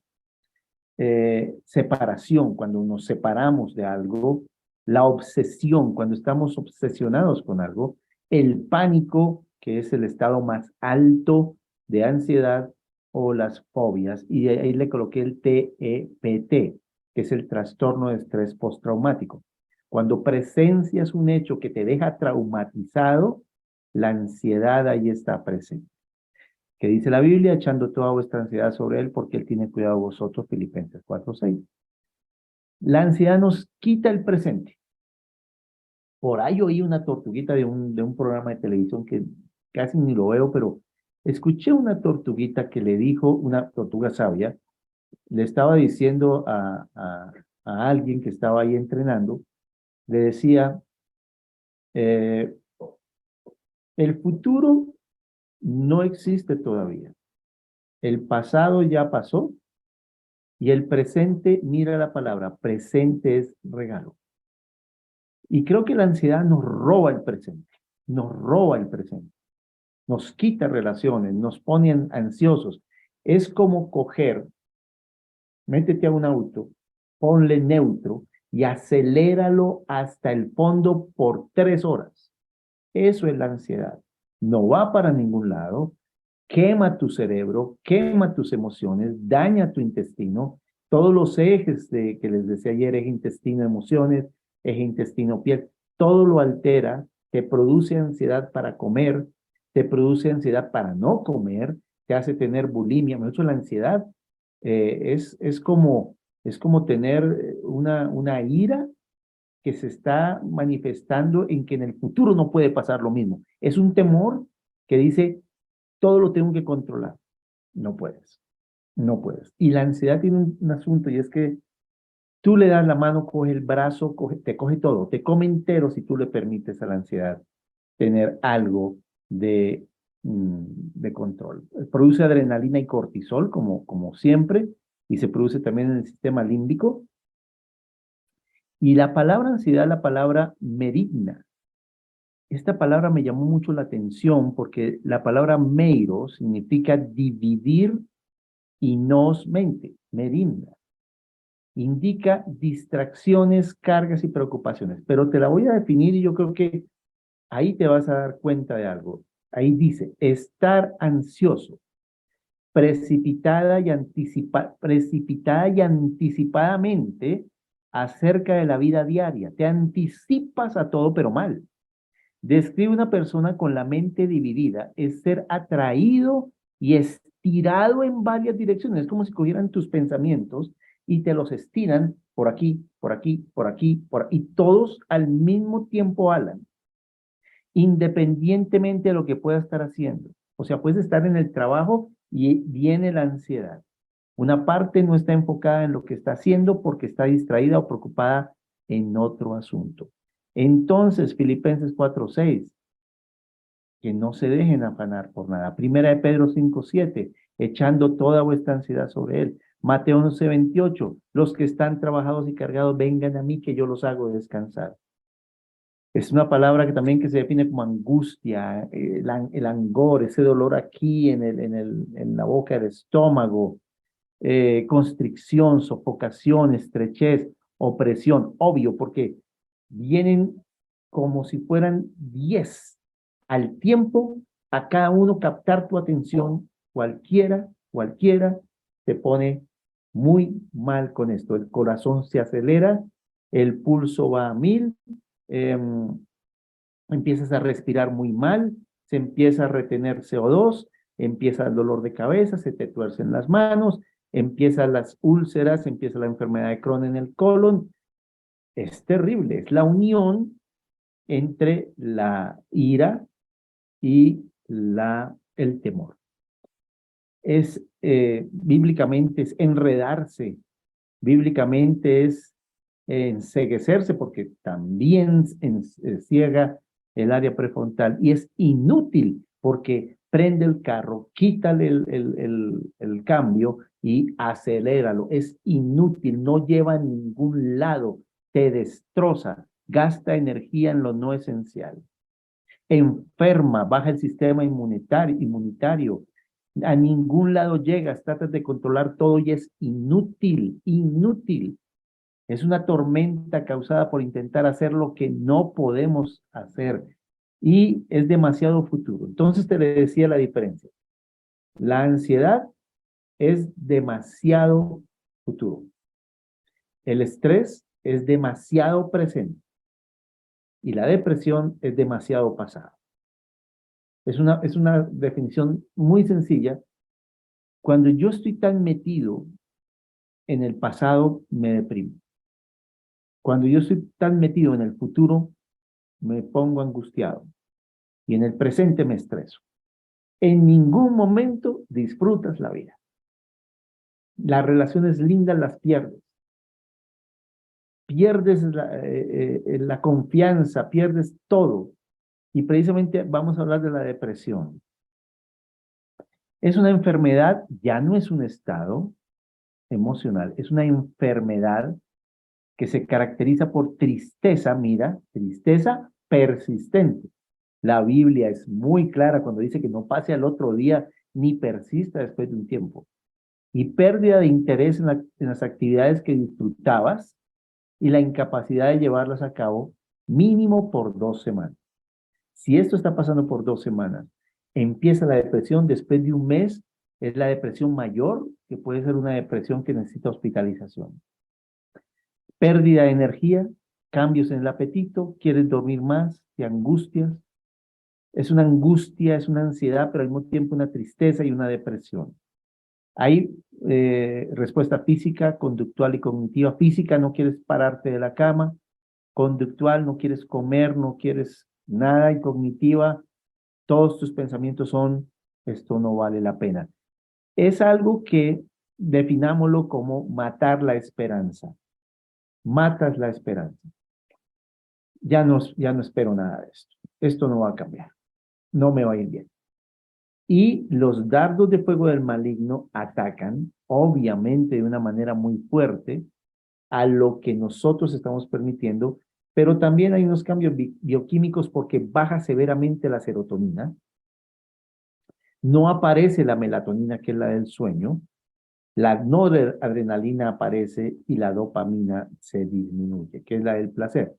Separación, cuando nos separamos de algo, la obsesión, cuando estamos obsesionados con algo, el pánico, que es el estado más alto de ansiedad, o las fobias, y ahí le coloqué el TEPT, que es el trastorno de estrés postraumático. Cuando presencias un hecho que te deja traumatizado, la ansiedad ahí está presente. Que dice la Biblia, echando toda vuestra ansiedad sobre él, porque él tiene cuidado de vosotros, Filipenses 4:6. La ansiedad nos quita el presente. Por ahí oí una tortuguita de un programa de televisión que casi ni lo veo, pero escuché una tortuguita que le dijo, una tortuga sabia, le estaba diciendo a alguien que estaba ahí entrenando, le decía, el futuro no existe todavía. El pasado ya pasó y el presente, mira la palabra, presente es regalo. Y creo que la ansiedad nos roba el presente, nos roba el presente, nos quita relaciones, nos pone ansiosos. Es como coger, métete a un auto, ponle neutro y aceléralo hasta el fondo por 3 horas. Eso es la ansiedad. no va para ningún lado, quema tu cerebro, quema tus emociones, daña tu intestino, todos los ejes que les decía ayer, eje intestino, emociones, eje intestino, piel, todo lo altera, te produce ansiedad para comer, te produce ansiedad para no comer, te hace tener bulimia. De hecho, la ansiedad es como tener una ira que se está manifestando en que en el futuro no puede pasar lo mismo. Es un temor que dice, todo lo tengo que controlar. No puedes, no puedes. Y la ansiedad tiene un asunto y es que tú le das la mano, coge el brazo, te coge todo, te come entero si tú le permites a la ansiedad tener algo de control. Produce adrenalina y cortisol, como siempre, y se produce también en el sistema límbico. Y la palabra ansiedad, la palabra merigna. Esta palabra me llamó mucho la atención porque la palabra meiro significa dividir y nos mente, merigna. Indica distracciones, cargas y preocupaciones. Pero te la voy a definir y yo creo que ahí te vas a dar cuenta de algo. Ahí dice, estar ansioso, precipitada y anticipadamente acerca de la vida diaria. Te anticipas a todo, pero mal. Describe una persona con la mente dividida, es ser atraído y estirado en varias direcciones. Es como si cogieran tus pensamientos y te los estiran por aquí, por aquí, por aquí, y todos al mismo tiempo alan, independientemente de lo que pueda estar haciendo. O sea, puedes estar en el trabajo y viene la ansiedad. Una parte no está enfocada en lo que está haciendo porque está distraída o preocupada en otro asunto. Entonces, Filipenses 4:6, que no se dejen afanar por nada. Primera de Pedro 5:7, echando toda vuestra ansiedad sobre él. Mateo 11:28, los que están trabajados y cargados, vengan a mí que yo los hago descansar. Es una palabra que también que se define como angustia, el angor, ese dolor aquí en la boca del estómago, constricción, sofocación, estrechez, opresión, obvio, porque vienen como si fueran 10 al tiempo a cada uno captar tu atención, cualquiera te pone muy mal con esto. El corazón se acelera, el pulso va a 1000, empiezas a respirar muy mal, se empieza a retener CO2, empieza el dolor de cabeza, se te tuercen las manos, empiezan las úlceras, empieza la enfermedad de Crohn en el colon. Es terrible, es la unión entre la ira y el temor. Bíblicamente es enredarse, bíblicamente es enceguecerse porque también ciega el área prefrontal y es inútil porque prende el carro, quítale el cambio y aceléralo. Es inútil, no lleva a ningún lado, te destroza, gasta energía en lo no esencial. Enferma, baja el sistema inmunitario, a ningún lado llegas, tratas de controlar todo y es inútil, inútil. Es una tormenta causada por intentar hacer lo que no podemos hacer y es demasiado futuro. Entonces te le decía la diferencia. La ansiedad es demasiado futuro. El estrés es demasiado presente y la depresión es demasiado pasado. Es una definición muy sencilla. Cuando yo estoy tan metido en el pasado, me deprimo. Cuando yo estoy tan metido en el futuro, me pongo angustiado. Y en el presente me estreso. En ningún momento disfrutas la vida. Las relaciones lindas las pierdes. Pierdes la confianza, pierdes todo. Y precisamente vamos a hablar de la depresión. Es una enfermedad, ya no es un estado emocional, es una enfermedad que se caracteriza por tristeza, mira, tristeza persistente. La Biblia es muy clara cuando dice que no pase al otro día ni persista después de un tiempo. Y pérdida de interés en las actividades que disfrutabas y la incapacidad de llevarlas a cabo mínimo por 2 semanas. Si esto está pasando por 2 semanas, empieza la depresión, después de un mes, es la depresión mayor, que puede ser una depresión que necesita hospitalización. Pérdida de energía, cambios en el apetito, quieres dormir más, te angustias. Es una angustia, es una ansiedad, pero al mismo tiempo una tristeza y una depresión. Hay respuesta física, conductual y cognitiva. Física, no quieres pararte de la cama. Conductual, no quieres comer, no quieres nada. Y cognitiva, todos tus pensamientos son, esto no vale la pena. Es algo que definámoslo como matar la esperanza. Matas la esperanza. Ya no espero nada de esto. Esto no va a cambiar. No me va a ir bien. Y los dardos de fuego del maligno atacan, obviamente de una manera muy fuerte, a lo que nosotros estamos permitiendo, pero también hay unos cambios bioquímicos porque baja severamente la serotonina, no aparece la melatonina, que es la del sueño, la noradrenalina aparece y la dopamina se disminuye, que es la del placer.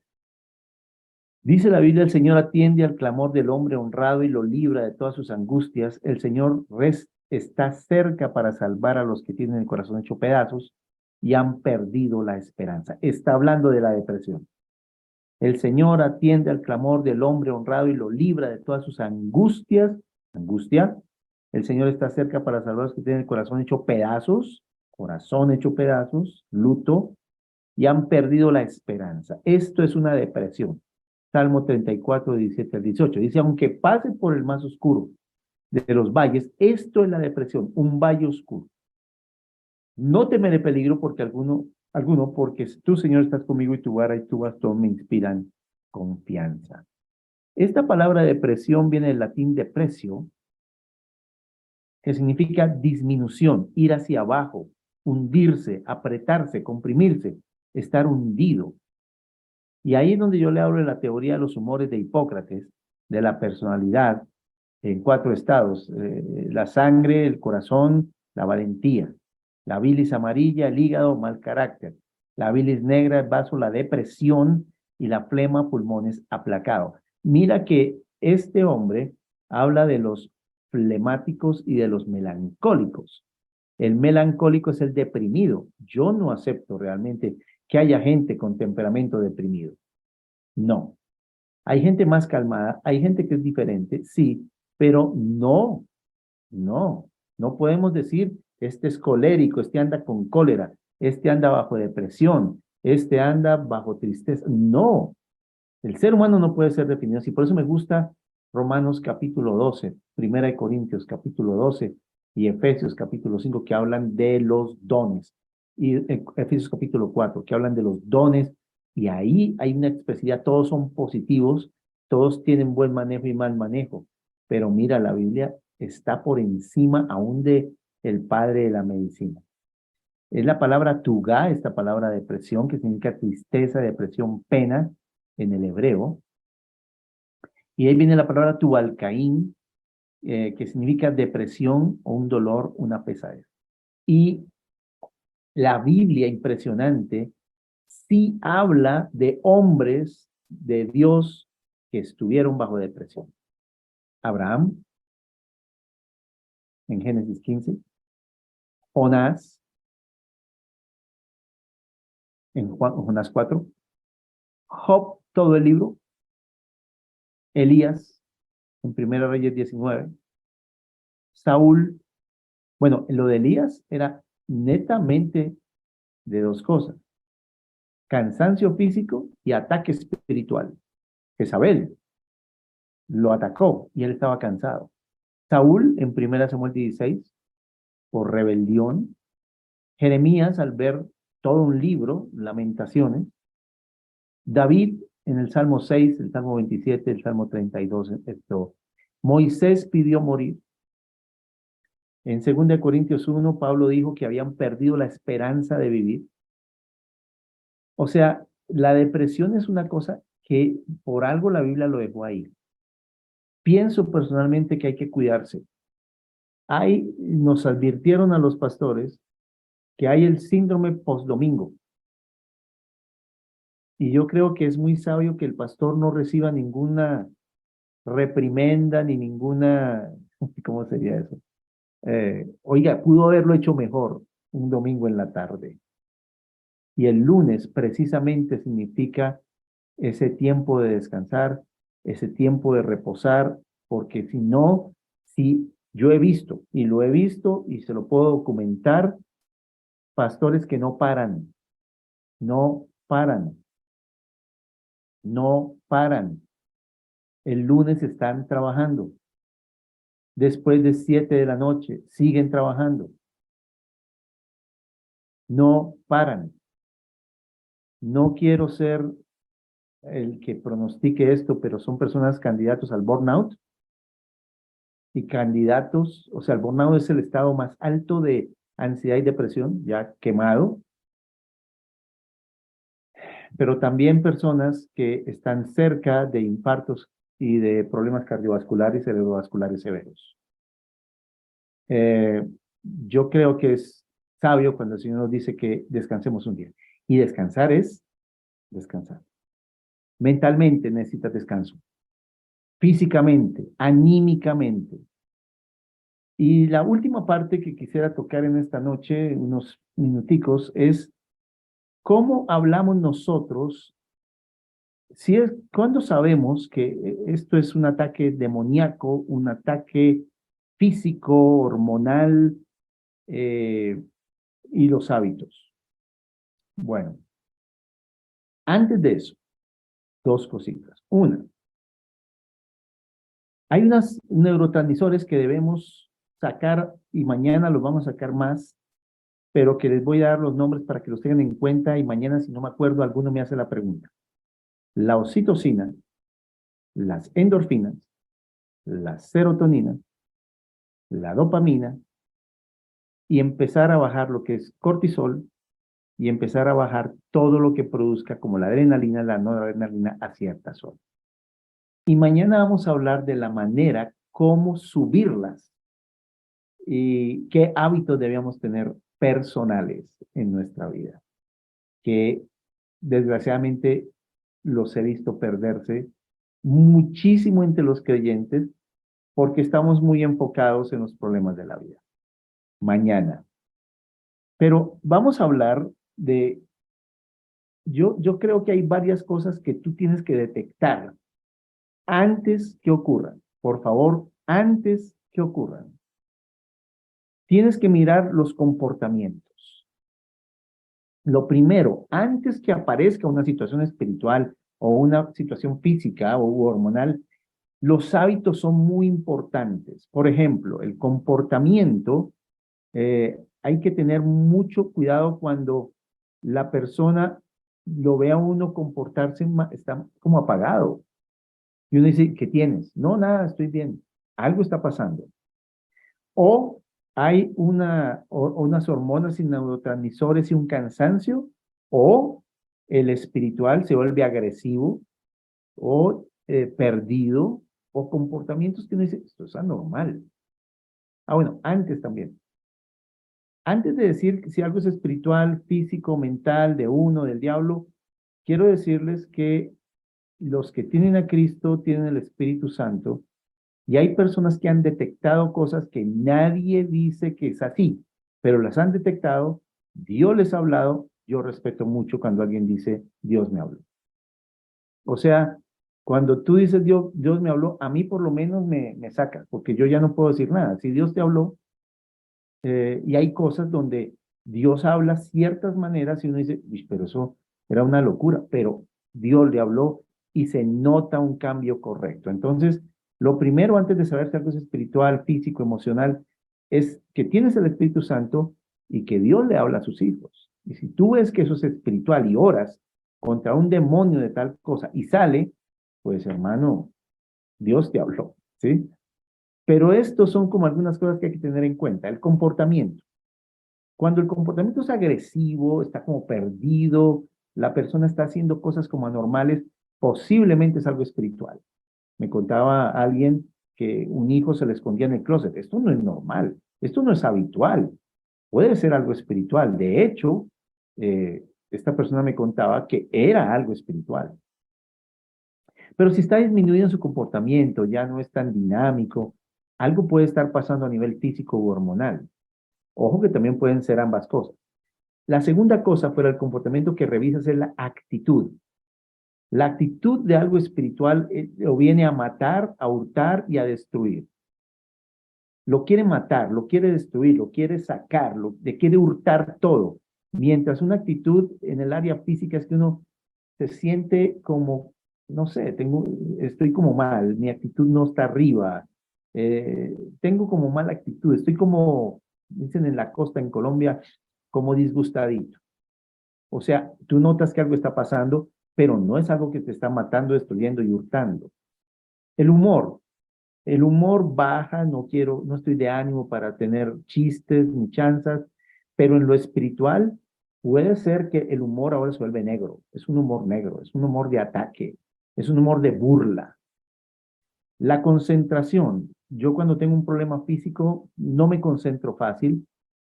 Dice la Biblia, el Señor atiende al clamor del hombre honrado y lo libra de todas sus angustias. El Señor está cerca para salvar a los que tienen el corazón hecho pedazos y han perdido la esperanza. Está hablando de la depresión. El Señor atiende al clamor del hombre honrado y lo libra de todas sus angustias. Angustia. El Señor está cerca para salvar a los que tienen el corazón hecho pedazos, luto, y han perdido la esperanza. Esto es una depresión. Salmo 34, 17 al 18. Dice, aunque pase por el más oscuro de los valles, esto es la depresión, un valle oscuro. No temeré peligro porque porque tú, Señor, estás conmigo y tu vara y tu bastón me inspiran confianza. Esta palabra depresión viene del latín depresio, que significa disminución, ir hacia abajo, hundirse, apretarse, comprimirse, estar hundido. Y ahí es donde yo le hablo de la teoría de los humores de Hipócrates, de la personalidad en 4 estados, la sangre, el corazón, la valentía, la bilis amarilla, el hígado, mal carácter, la bilis negra, el vaso, la depresión y la flema, pulmones, aplacado. Mira que este hombre habla de los flemáticos y de los melancólicos. El melancólico es el deprimido. Yo no acepto realmente que haya gente con temperamento deprimido. No. Hay gente más calmada, hay gente que es diferente, sí, pero no podemos decir, este es colérico, este anda con cólera, este anda bajo depresión, este anda bajo tristeza. No, el ser humano no puede ser definido así. Por eso me gusta Romanos capítulo 12, Primera de Corintios capítulo 12 y Efesios capítulo 5, que hablan de los dones, y Efesios capítulo 4, que hablan de los dones, y ahí hay una expresividad, todos son positivos, todos tienen buen manejo y mal manejo, pero mira, la Biblia está por encima aún de el padre de la medicina. Es la palabra tugá, esta palabra depresión, que significa tristeza, depresión, pena, en el hebreo. Y ahí viene la palabra tubalcaín, que significa depresión o un dolor, una pesadez. Y la Biblia, impresionante, sí habla de hombres de Dios que estuvieron bajo depresión. Abraham, en Génesis 15. Jonás, en Jonás 4. Job, todo el libro. Elías, en Primera Reyes 19. Saúl, bueno, lo de Elías era netamente de 2 cosas: cansancio físico y ataque espiritual. Jezabel lo atacó y él estaba cansado. Saúl, en 1 Samuel 16, por rebelión. Jeremías, al ver todo un libro, Lamentaciones. David, en el Salmo 6, el Salmo 27, el Salmo 32, esto. Moisés pidió morir. En 2 Corintios 1, Pablo dijo que habían perdido la esperanza de vivir. O sea, la depresión es una cosa que por algo la Biblia lo dejó ahí. Pienso personalmente que hay que cuidarse. Nos advirtieron a los pastores que hay el síndrome postdomingo. Y yo creo que es muy sabio que el pastor no reciba ninguna reprimenda ni ninguna, ¿cómo sería eso? Oiga, pudo haberlo hecho mejor un domingo en la tarde. Y el lunes precisamente significa ese tiempo de descansar, ese tiempo de reposar, porque si no, si yo he visto, y lo he visto y se lo puedo documentar, pastores que no paran, no paran, no paran. El lunes están trabajando. Después de 7 de la noche, siguen trabajando. No paran. No quiero ser el que pronostique esto, pero son personas candidatos al burnout y candidatos, o sea, el burnout es el estado más alto de ansiedad y depresión, ya quemado, pero también personas que están cerca de infartos y de problemas cardiovasculares y cerebrovasculares severos. Yo creo que es sabio cuando el Señor nos dice que descansemos un día. Y descansar es descansar. Mentalmente necesitas descanso. Físicamente, anímicamente. Y la última parte que quisiera tocar en esta noche, unos minuticos, es cómo hablamos nosotros, cuando sabemos que esto es un ataque demoníaco, un ataque físico, hormonal, y los hábitos. Bueno, antes de eso, dos cositas. Una, hay unos neurotransmisores que debemos sacar y mañana los vamos a sacar más, pero que les voy a dar los nombres para que los tengan en cuenta y mañana, si no me acuerdo, alguno me hace la pregunta. La oxitocina, las endorfinas, la serotonina, la dopamina y empezar a bajar lo que es cortisol y empezar a bajar todo lo que produzca como la adrenalina, la noradrenalina a ciertas horas. Y mañana vamos a hablar de la manera cómo subirlas y qué hábitos debíamos tener personales en nuestra vida, que desgraciadamente los he visto perderse muchísimo entre los creyentes porque estamos muy enfocados en los problemas de la vida. Mañana. Pero vamos a hablar de, yo creo que hay varias cosas que tú tienes que detectar antes que ocurran. Por favor, antes que ocurran. Tienes que mirar los comportamientos. Lo primero, antes que aparezca una situación espiritual o una situación física o hormonal, los hábitos son muy importantes. Por ejemplo, el comportamiento, hay que tener mucho cuidado cuando la persona lo ve a uno comportarse, está como apagado. Y uno dice, ¿qué tienes? No, nada, estoy bien. Algo está pasando. O hay unas hormonas y neurotransmisores y un cansancio, o el espiritual se vuelve agresivo, o perdido, o comportamientos que uno dice, esto es anormal. Ah, bueno, antes también. Antes de decir si algo es espiritual, físico, mental, de uno, del diablo, quiero decirles que los que tienen a Cristo tienen el Espíritu Santo y hay personas que han detectado cosas que nadie dice que es así, pero las han detectado, Dios les ha hablado, yo respeto mucho cuando alguien dice, Dios me habló. O sea, cuando tú dices, Dios me habló, a mí por lo menos me saca, porque yo ya no puedo decir nada. Si Dios te habló, y hay cosas donde Dios habla ciertas maneras y uno dice, pero eso era una locura, pero Dios le habló y se nota un cambio correcto. Entonces, lo primero antes de saber si algo es espiritual, físico, emocional, es que tienes el Espíritu Santo y que Dios le habla a sus hijos. Y si tú ves que eso es espiritual y oras contra un demonio de tal cosa y sale, pues hermano, Dios te habló, ¿sí? Pero estos son como algunas cosas que hay que tener en cuenta. El comportamiento. Cuando el comportamiento es agresivo, está como perdido, la persona está haciendo cosas como anormales, posiblemente es algo espiritual. Me contaba alguien que un hijo se le escondía en el closet. Esto no es normal, esto no es habitual. Puede ser algo espiritual. De hecho, esta persona me contaba que era algo espiritual. Pero si está disminuido en su comportamiento, ya no es tan dinámico, algo puede estar pasando a nivel físico u hormonal. Ojo que también pueden ser ambas cosas. La segunda cosa fuera el comportamiento que revisas es la actitud. La actitud de algo espiritual lo viene a matar, a hurtar y a destruir. Lo quiere matar, lo quiere destruir, lo quiere sacar, le quiere hurtar todo. Mientras una actitud en el área física es que uno se siente como, no sé, estoy como mal, mi actitud no está arriba, tengo como mala actitud, estoy como, dicen en la costa en Colombia, como disgustadito. O sea, tú notas que algo está pasando, pero no es algo que te está matando, destruyendo y hurtando. El humor. El humor baja, no estoy de ánimo para tener chistes ni chanzas, pero en lo espiritual puede ser que el humor ahora se vuelve negro. Es un humor negro, es un humor de ataque, es un humor de burla. La concentración. Yo cuando tengo un problema físico no me concentro fácil,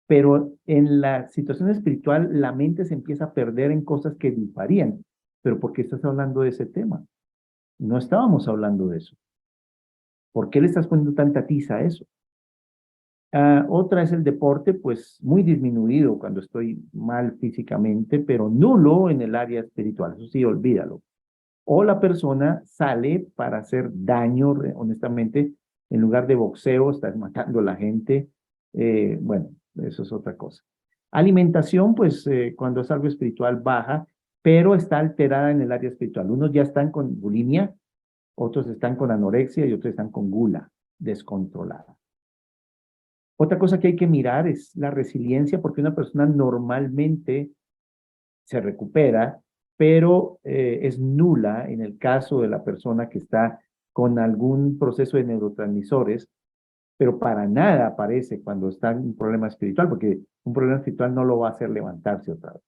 pero en la situación espiritual la mente se empieza a perder en cosas que difarían. ¿Pero por qué estás hablando de ese tema? No estábamos hablando de eso. ¿Por qué le estás poniendo tanta tiza a eso? Otra es el deporte, pues muy disminuido cuando estoy mal físicamente, pero nulo en el área espiritual. Eso sí, olvídalo. O la persona sale para hacer daño, honestamente, en lugar de boxeo, estás matando a la gente. Bueno, eso es otra cosa. Alimentación, pues cuando es algo espiritual baja, pero está alterada en el área espiritual. Unos ya están con bulimia, otros están con anorexia y otros están con gula descontrolada. Otra cosa que hay que mirar es la resiliencia, porque una persona normalmente se recupera, pero es nula en el caso de la persona que está con algún proceso de neurotransmisores, pero para nada aparece cuando está en un problema espiritual, porque un problema espiritual no lo va a hacer levantarse otra vez.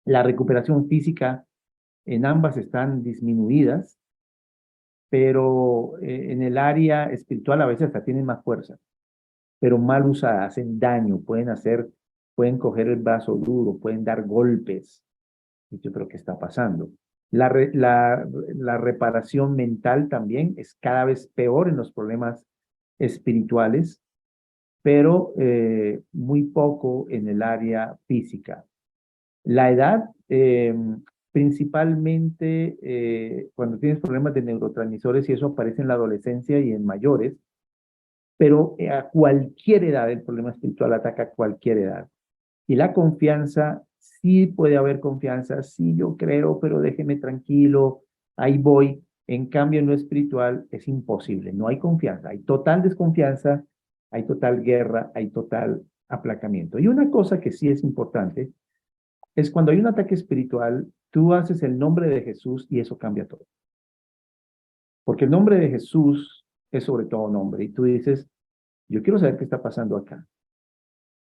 La recuperación física en ambas están disminuidas, pero en el área espiritual a veces hasta tienen más fuerza, pero mal usadas, hacen daño, pueden coger el brazo duro, pueden dar golpes. Y yo creo que está pasando. La reparación mental también es cada vez peor en los problemas espirituales, pero muy poco en el área física. La edad, principalmente cuando tienes problemas de neurotransmisores y eso aparece en la adolescencia y en mayores, pero a cualquier edad el problema espiritual ataca a cualquier edad. Y la confianza, sí puede haber confianza, sí yo creo, pero déjeme tranquilo, ahí voy. En cambio, en lo espiritual es imposible, no hay confianza, hay total desconfianza, hay total guerra, hay total aplacamiento. Y una cosa que sí es importante es cuando hay un ataque espiritual, tú haces el nombre de Jesús y eso cambia todo. Porque el nombre de Jesús es sobre todo nombre y tú dices, yo quiero saber qué está pasando acá.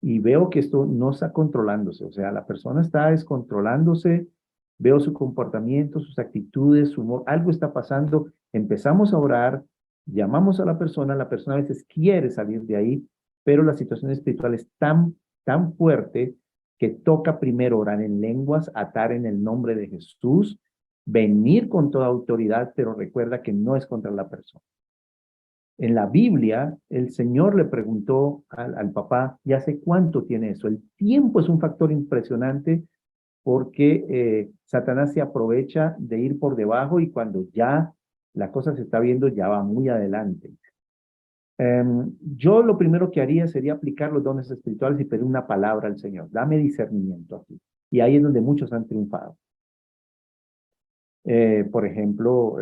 Y veo que esto no está controlándose, o sea, la persona está descontrolándose, veo su comportamiento, sus actitudes, su humor, algo está pasando, empezamos a orar, llamamos a la persona a veces quiere salir de ahí, pero la situación espiritual es tan fuerte que toca primero orar en lenguas, atar en el nombre de Jesús, venir con toda autoridad, pero recuerda que no es contra la persona. En la Biblia, el Señor le preguntó al papá, ¿y hace cuánto tiene eso? El tiempo es un factor impresionante porque Satanás se aprovecha de ir por debajo y cuando ya la cosa se está viendo, ya va muy adelante. Yo lo primero que haría sería aplicar los dones espirituales y pedir una palabra al Señor. Dame discernimiento aquí. Y ahí es donde muchos han triunfado. Por ejemplo,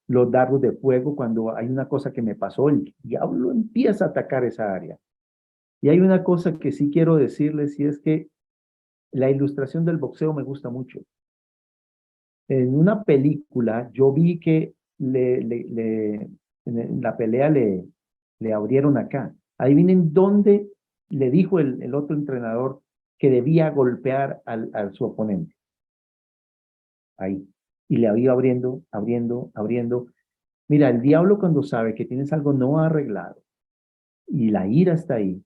los dardos de fuego, cuando hay una cosa que me pasó, el diablo empieza a atacar esa área. Y hay una cosa que sí quiero decirles, y es que la ilustración del boxeo me gusta mucho. En una película, yo vi que en la pelea le abrieron acá. Adivinen dónde le dijo el otro entrenador que debía golpear a su oponente. Ahí. Y le había abriendo. Mira, el diablo cuando sabe que tienes algo no arreglado y la ira está ahí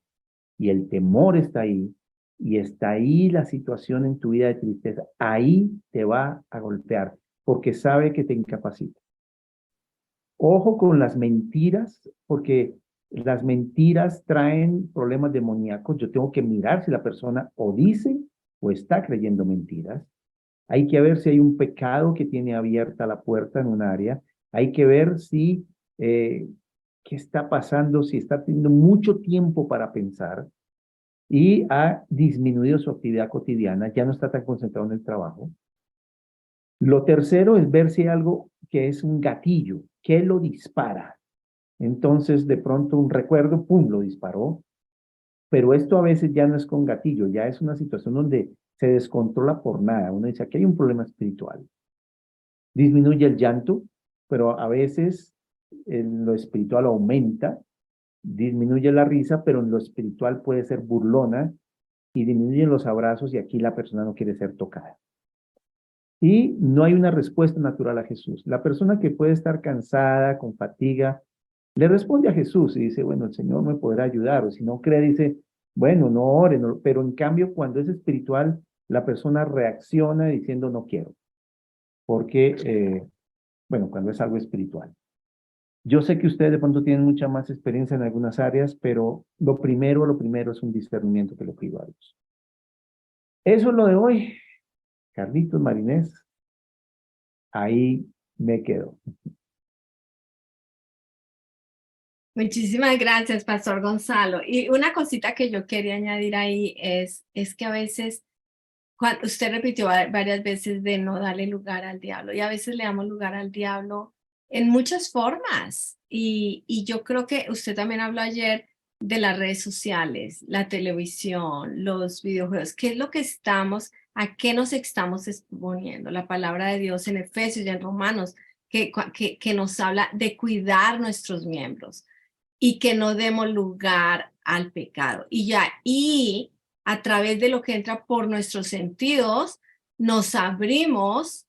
y el temor está ahí y está ahí la situación en tu vida de tristeza, ahí te va a golpear porque sabe que te incapacita. Ojo con las mentiras, porque las mentiras traen problemas demoníacos. Yo tengo que mirar si la persona o dice o está creyendo mentiras. Hay que ver si hay un pecado que tiene abierta la puerta en un área. Hay que ver si qué está pasando, si está teniendo mucho tiempo para pensar y ha disminuido su actividad cotidiana, ya no está tan concentrado en el trabajo. Lo tercero es ver si hay algo que es un gatillo, que lo dispara. Entonces, de pronto un recuerdo, ¡pum!, lo disparó. Pero esto a veces ya no es con gatillo, ya es una situación donde se descontrola por nada. Uno dice, aquí hay un problema espiritual. Disminuye el llanto, pero a veces en lo espiritual aumenta, disminuye la risa, pero en lo espiritual puede ser burlona y disminuyen los abrazos y aquí la persona no quiere ser tocada. Y no hay una respuesta natural a Jesús. La persona que puede estar cansada, con fatiga, le responde a Jesús y dice, bueno, el Señor me podrá ayudar. O si no cree, dice, bueno, no ore. No. Pero en cambio, cuando es espiritual, la persona reacciona diciendo, no quiero. Porque, bueno, cuando es algo espiritual. Yo sé que ustedes de pronto tienen mucha más experiencia en algunas áreas, pero lo primero es un discernimiento que le pido a Dios. Eso es lo de hoy. Carlitos, Marinés, ahí me quedo. Muchísimas gracias, Pastor Gonzalo. Y una cosita que yo quería añadir ahí es que a veces, usted repitió varias veces de no darle lugar al diablo, y a veces le damos lugar al diablo en muchas formas. Y yo creo que usted también habló ayer de las redes sociales, la televisión, los videojuegos. ¿Qué es lo que a qué nos estamos exponiendo? La palabra de Dios en Efesios y en Romanos, que nos habla de cuidar nuestros miembros y que no demos lugar al pecado. Y a través de lo que entra por nuestros sentidos, nos abrimos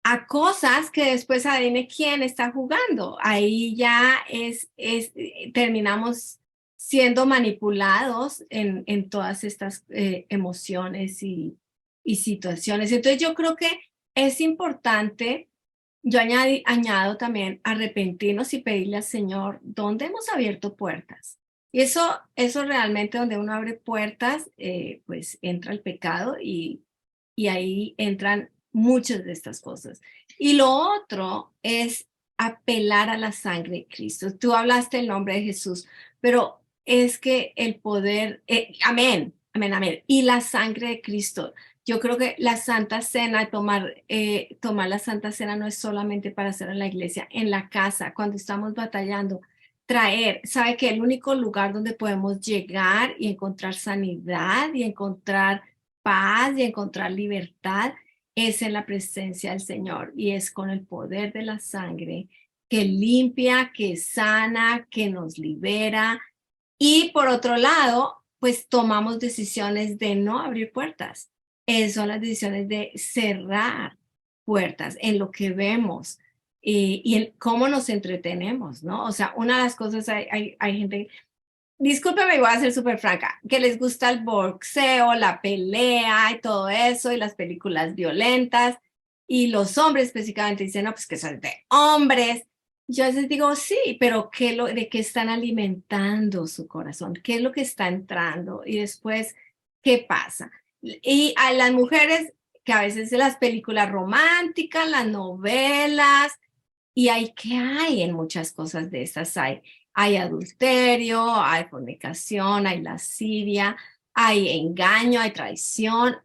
a cosas que después adivine quién está jugando. Ahí ya terminamos siendo manipulados en todas estas emociones y situaciones. Entonces yo creo que es importante. Yo añado también arrepentirnos y pedirle al Señor dónde hemos abierto puertas. Y eso realmente donde uno abre puertas, pues entra el pecado y ahí entran muchas de estas cosas. Y lo otro es apelar a la sangre de Cristo. Tú hablaste el nombre de Jesús, pero es que el poder, amén, amén, amén. Y la sangre de Cristo. Yo creo que la Santa Cena, tomar la Santa Cena no es solamente para hacerlo en la iglesia, en la casa, cuando estamos batallando, sabe que el único lugar donde podemos llegar y encontrar sanidad y encontrar paz y encontrar libertad es en la presencia del Señor y es con el poder de la sangre que limpia, que sana, que nos libera. Y por otro lado, pues tomamos decisiones de no abrir puertas. Son las decisiones de cerrar puertas en lo que vemos y en cómo nos entretenemos, ¿no? O sea, una de las cosas, hay gente, discúlpeme, voy a ser súper franca, que les gusta el boxeo, la pelea y todo eso, y las películas violentas, y los hombres específicamente dicen, no, pues que son de hombres. Yo a veces digo, sí, pero ¿de qué están alimentando su corazón? ¿Qué es lo que está entrando? Y después, ¿qué pasa? Y a las mujeres, que a veces las películas románticas, las novelas, y ¿qué hay en muchas cosas de estas? Hay adulterio, hay fornicación, hay lascivia, hay engaño, hay traición.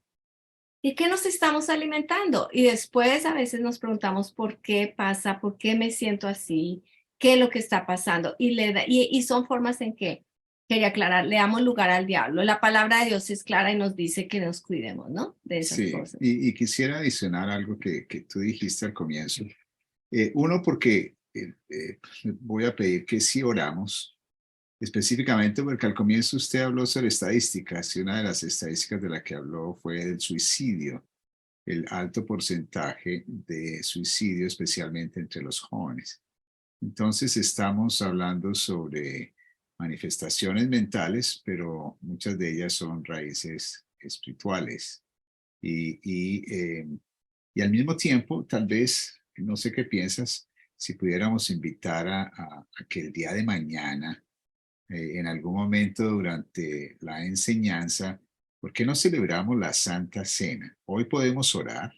¿Y qué nos estamos alimentando? Y después a veces nos preguntamos por qué pasa, por qué me siento así, qué es lo que está pasando. Y son formas en que, quería aclarar, le damos lugar al diablo. La palabra de Dios es clara y nos dice que nos cuidemos, ¿no? De esas Sí, cosas. y quisiera adicionar algo que tú dijiste al comienzo. Uno, porque voy a pedir que sí oramos, específicamente porque al comienzo usted habló sobre estadísticas y una de las estadísticas de la que habló fue el suicidio, el alto porcentaje de suicidio, especialmente entre los jóvenes. Entonces estamos hablando sobre manifestaciones mentales, pero muchas de ellas son raíces espirituales. Y Y al mismo tiempo, tal vez, no sé qué piensas, si pudiéramos invitar a que el día de mañana, en algún momento durante la enseñanza, ¿por qué no celebramos la Santa Cena? Hoy podemos orar,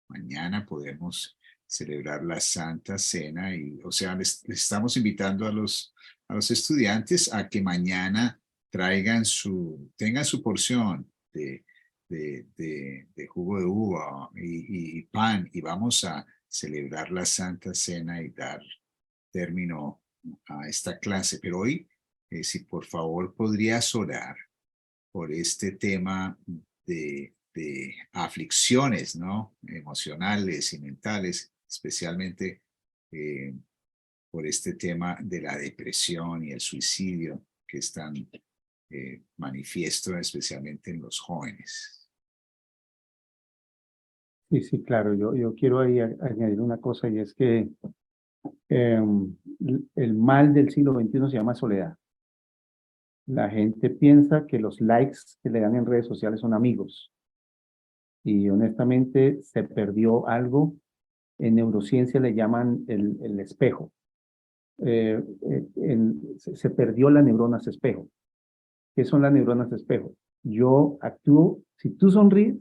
mañana podemos celebrar la Santa Cena y, o sea, les estamos invitando a los estudiantes a que mañana tengan su porción de jugo de uva y pan y vamos a celebrar la Santa Cena y dar término a esta clase. Pero hoy, si por favor podrías orar por este tema de aflicciones, ¿no? Emocionales y mentales, especialmente por este tema de la depresión y el suicidio que están manifiesto especialmente en los jóvenes. Sí, sí, claro. Yo quiero ahí añadir una cosa y es que el mal del siglo XXI se llama soledad. La gente piensa que los likes que le dan en redes sociales son amigos. Y honestamente se perdió algo. En neurociencia le llaman el espejo. Se perdió las neuronas espejo. ¿Qué son las neuronas espejo? Yo actúo, si tú sonríes,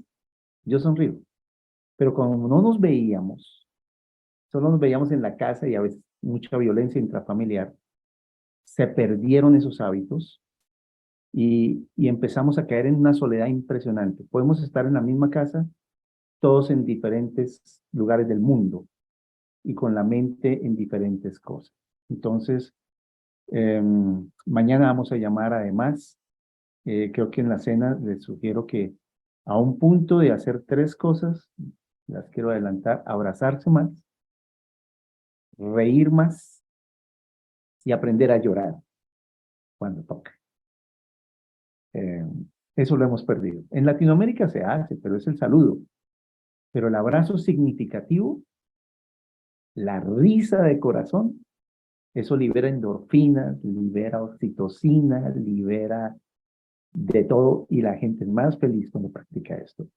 yo sonrío. Pero como no nos veíamos, solo nos veíamos en la casa y a veces mucha violencia intrafamiliar, se perdieron esos hábitos y empezamos a caer en una soledad impresionante. Podemos estar en la misma casa, todos en diferentes lugares del mundo y con la mente en diferentes cosas. Entonces, mañana vamos a llamar además, creo que en la cena les sugiero que a un punto de hacer 3 cosas, las quiero adelantar: abrazarse más, reír más y aprender a llorar cuando toca. Eso lo hemos perdido. En Latinoamérica se hace, pero es el saludo. Pero el abrazo significativo, la risa de corazón, eso libera endorfinas, libera oxitocina, libera de todo y la gente es más feliz cuando practica esto.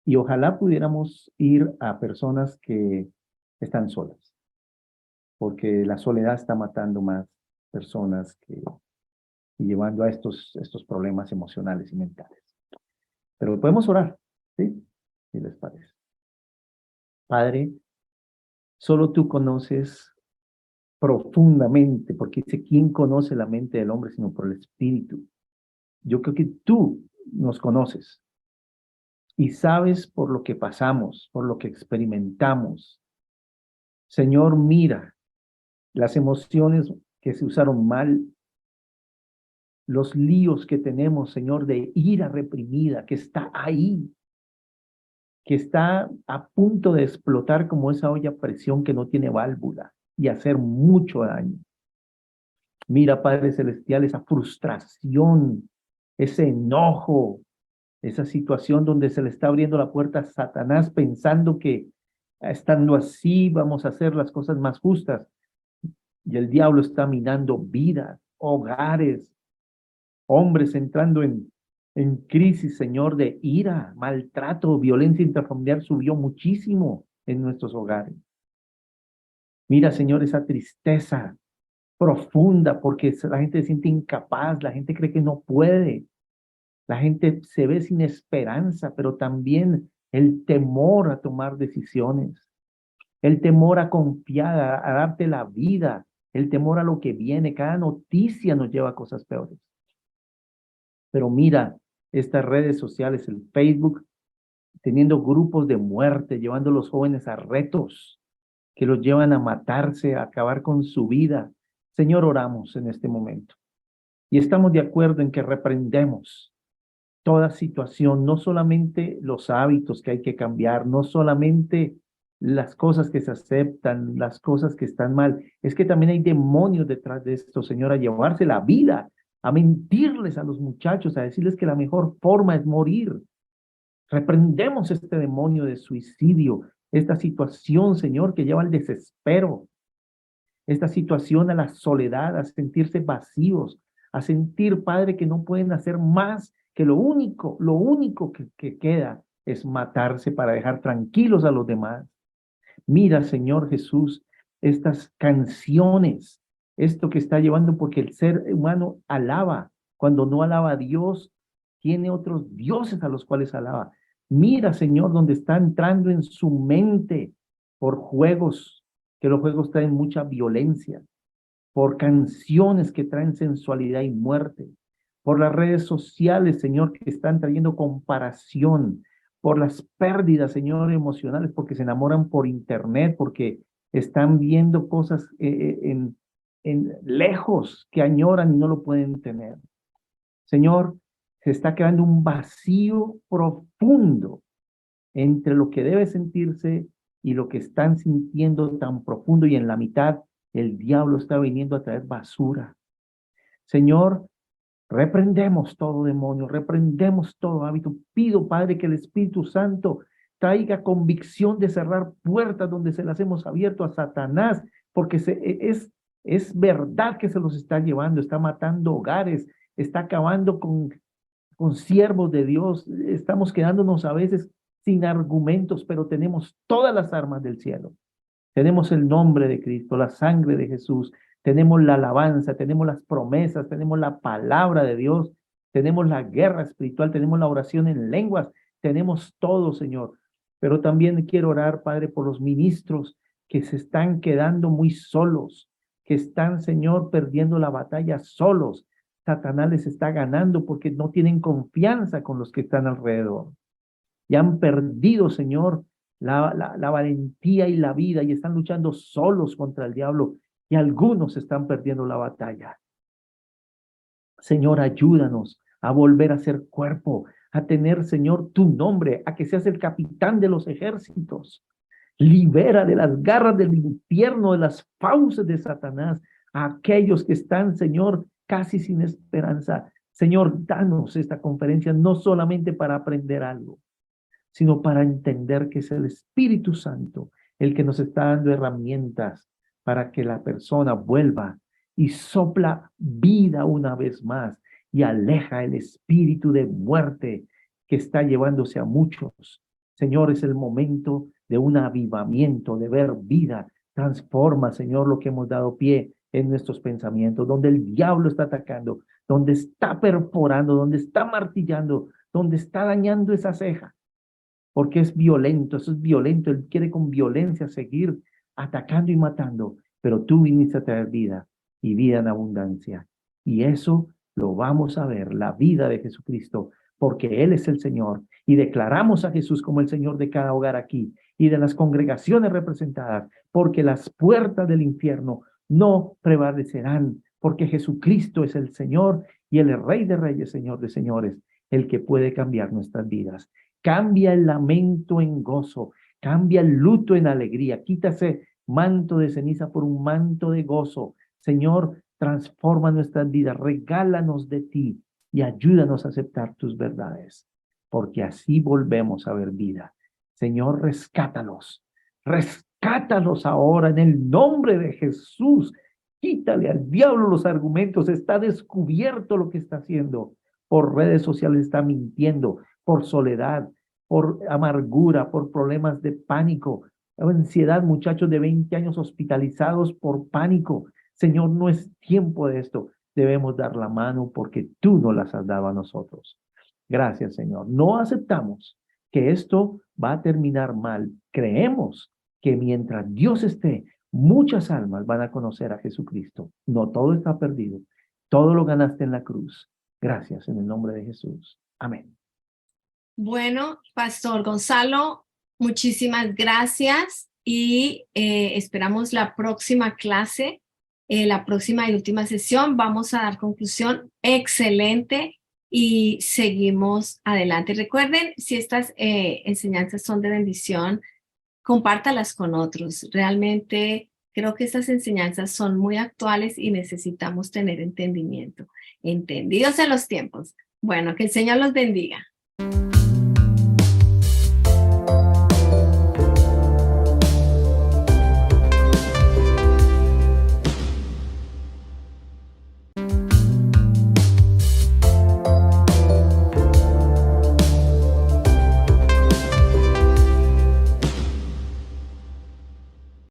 Y ojalá pudiéramos ir a personas que están solas, porque la soledad está matando más personas y llevando a estos problemas emocionales y mentales. Pero podemos orar, ¿sí? ¿Qué les parece? Padre, solo tú conoces profundamente, porque dice, ¿quién conoce la mente del hombre sino por el Espíritu? Yo creo que tú nos conoces y sabes por lo que pasamos, por lo que experimentamos. Señor, mira las emociones que se usaron mal, los líos que tenemos, Señor, de ira reprimida, que está ahí, que está a punto de explotar como esa olla a presión que no tiene válvula y hacer mucho daño. Mira, Padre Celestial, esa frustración, ese enojo, esa situación donde se le está abriendo la puerta a Satanás pensando que estando así vamos a hacer las cosas más justas. Y el diablo está minando vidas, hogares, hombres entrando en crisis, Señor, de ira, maltrato, violencia intrafamiliar subió muchísimo en nuestros hogares. Mira, Señor, esa tristeza profunda porque la gente se siente incapaz, la gente cree que no puede, la gente se ve sin esperanza, pero también el temor a tomar decisiones, el temor a confiar, a darte la vida, el temor a lo que viene. Cada noticia nos lleva a cosas peores. Pero mira, estas redes sociales, el Facebook, teniendo grupos de muerte, llevando a los jóvenes a retos que los llevan a matarse, a acabar con su vida. Señor, oramos en este momento. Y estamos de acuerdo en que reprendemos toda situación, no solamente los hábitos que hay que cambiar, no solamente las cosas que se aceptan, las cosas que están mal, es que también hay demonios detrás de esto, Señor, a llevarse la vida, a mentirles a los muchachos, a decirles que la mejor forma es morir. Reprendemos este demonio de suicidio, esta situación, Señor, que lleva al desespero, esta situación a la soledad, a sentirse vacíos, a sentir, Padre, que no pueden hacer más que lo único que queda es matarse para dejar tranquilos a los demás. Mira, Señor Jesús, estas canciones, esto que está llevando, porque el ser humano alaba. Cuando no alaba a Dios, tiene otros dioses a los cuales alaba. Mira, Señor, donde está entrando en su mente por juegos, que los juegos traen mucha violencia, por canciones que traen sensualidad y muerte, por las redes sociales, Señor, que están trayendo comparación, por las pérdidas, Señor, emocionales, porque se enamoran por internet, porque están viendo cosas en lejos que añoran y no lo pueden tener. Señor, se está creando un vacío profundo entre lo que debe sentirse y lo que están sintiendo tan profundo, y en la mitad el diablo está viniendo a traer basura. Señor, reprendemos todo demonio, reprendemos todo hábito. Pido, Padre, que el Espíritu Santo traiga convicción de cerrar puertas donde se las hemos abierto a Satanás, porque es verdad que se los está llevando, está matando hogares, está acabando con siervos de Dios. Estamos quedándonos a veces sin argumentos, pero tenemos todas las armas del cielo. Tenemos el nombre de Cristo, la sangre de Jesús, tenemos la alabanza, tenemos las promesas, tenemos la palabra de Dios, tenemos la guerra espiritual, tenemos la oración en lenguas, tenemos todo, Señor. Pero también quiero orar, Padre, por los ministros que se están quedando muy solos, que están, Señor, perdiendo la batalla solos. Satanás les está ganando porque no tienen confianza con los que están alrededor. Y han perdido, Señor, la valentía y la vida, y están luchando solos contra el diablo, y algunos están perdiendo la batalla. Señor, ayúdanos a volver a ser cuerpo, a tener, Señor, tu nombre, a que seas el capitán de los ejércitos. Libera de las garras del infierno, de las fauces de Satanás, a aquellos que están, Señor, casi sin esperanza. Señor, danos esta conferencia no solamente para aprender algo, sino para entender que es el Espíritu Santo el que nos está dando herramientas para que la persona vuelva y sopla vida una vez más y aleja el espíritu de muerte que está llevándose a muchos. Señor, es el momento de un avivamiento, de ver vida. Transforma, Señor, lo que hemos dado pie en nuestros pensamientos, donde el diablo está atacando, donde está perforando, donde está martillando, donde está dañando esa ceja. Porque es violento, eso es violento. Él quiere con violencia seguir atacando y matando, pero tú viniste a traer vida y vida en abundancia. Y eso lo vamos a ver, la vida de Jesucristo, porque Él es el Señor. Y declaramos a Jesús como el Señor de cada hogar aquí y de las congregaciones representadas, porque las puertas del infierno no prevalecerán, porque Jesucristo es el Señor y Él es Rey de Reyes, Señor de Señores, el que puede cambiar nuestras vidas. Cambia el lamento en gozo, cambia el luto en alegría, quítase manto de ceniza por un manto de gozo. Señor, transforma nuestras vidas, regálanos de ti y ayúdanos a aceptar tus verdades, porque así volvemos a ver vida. Señor, rescátalos ahora en el nombre de Jesús. Quítale al diablo los argumentos, está descubierto lo que está haciendo. Por redes sociales está mintiendo, por soledad, por amargura, por problemas de pánico, ansiedad, muchachos de 20 años hospitalizados por pánico. Señor, no es tiempo de esto. Debemos dar la mano porque tú nos las has dado a nosotros. Gracias, Señor. No aceptamos que esto va a terminar mal. Creemos que mientras Dios esté, muchas almas van a conocer a Jesucristo. No todo está perdido. Todo lo ganaste en la cruz. Gracias en el nombre de Jesús. Amén. Bueno, Pastor Gonzalo, muchísimas gracias y esperamos la próxima clase, la próxima y última sesión. Vamos a dar conclusión excelente y seguimos adelante. Recuerden, si estas enseñanzas son de bendición, compártalas con otros. Realmente creo que estas enseñanzas son muy actuales y necesitamos tener entendimiento. Entendidos en los tiempos. Bueno, que el Señor los bendiga.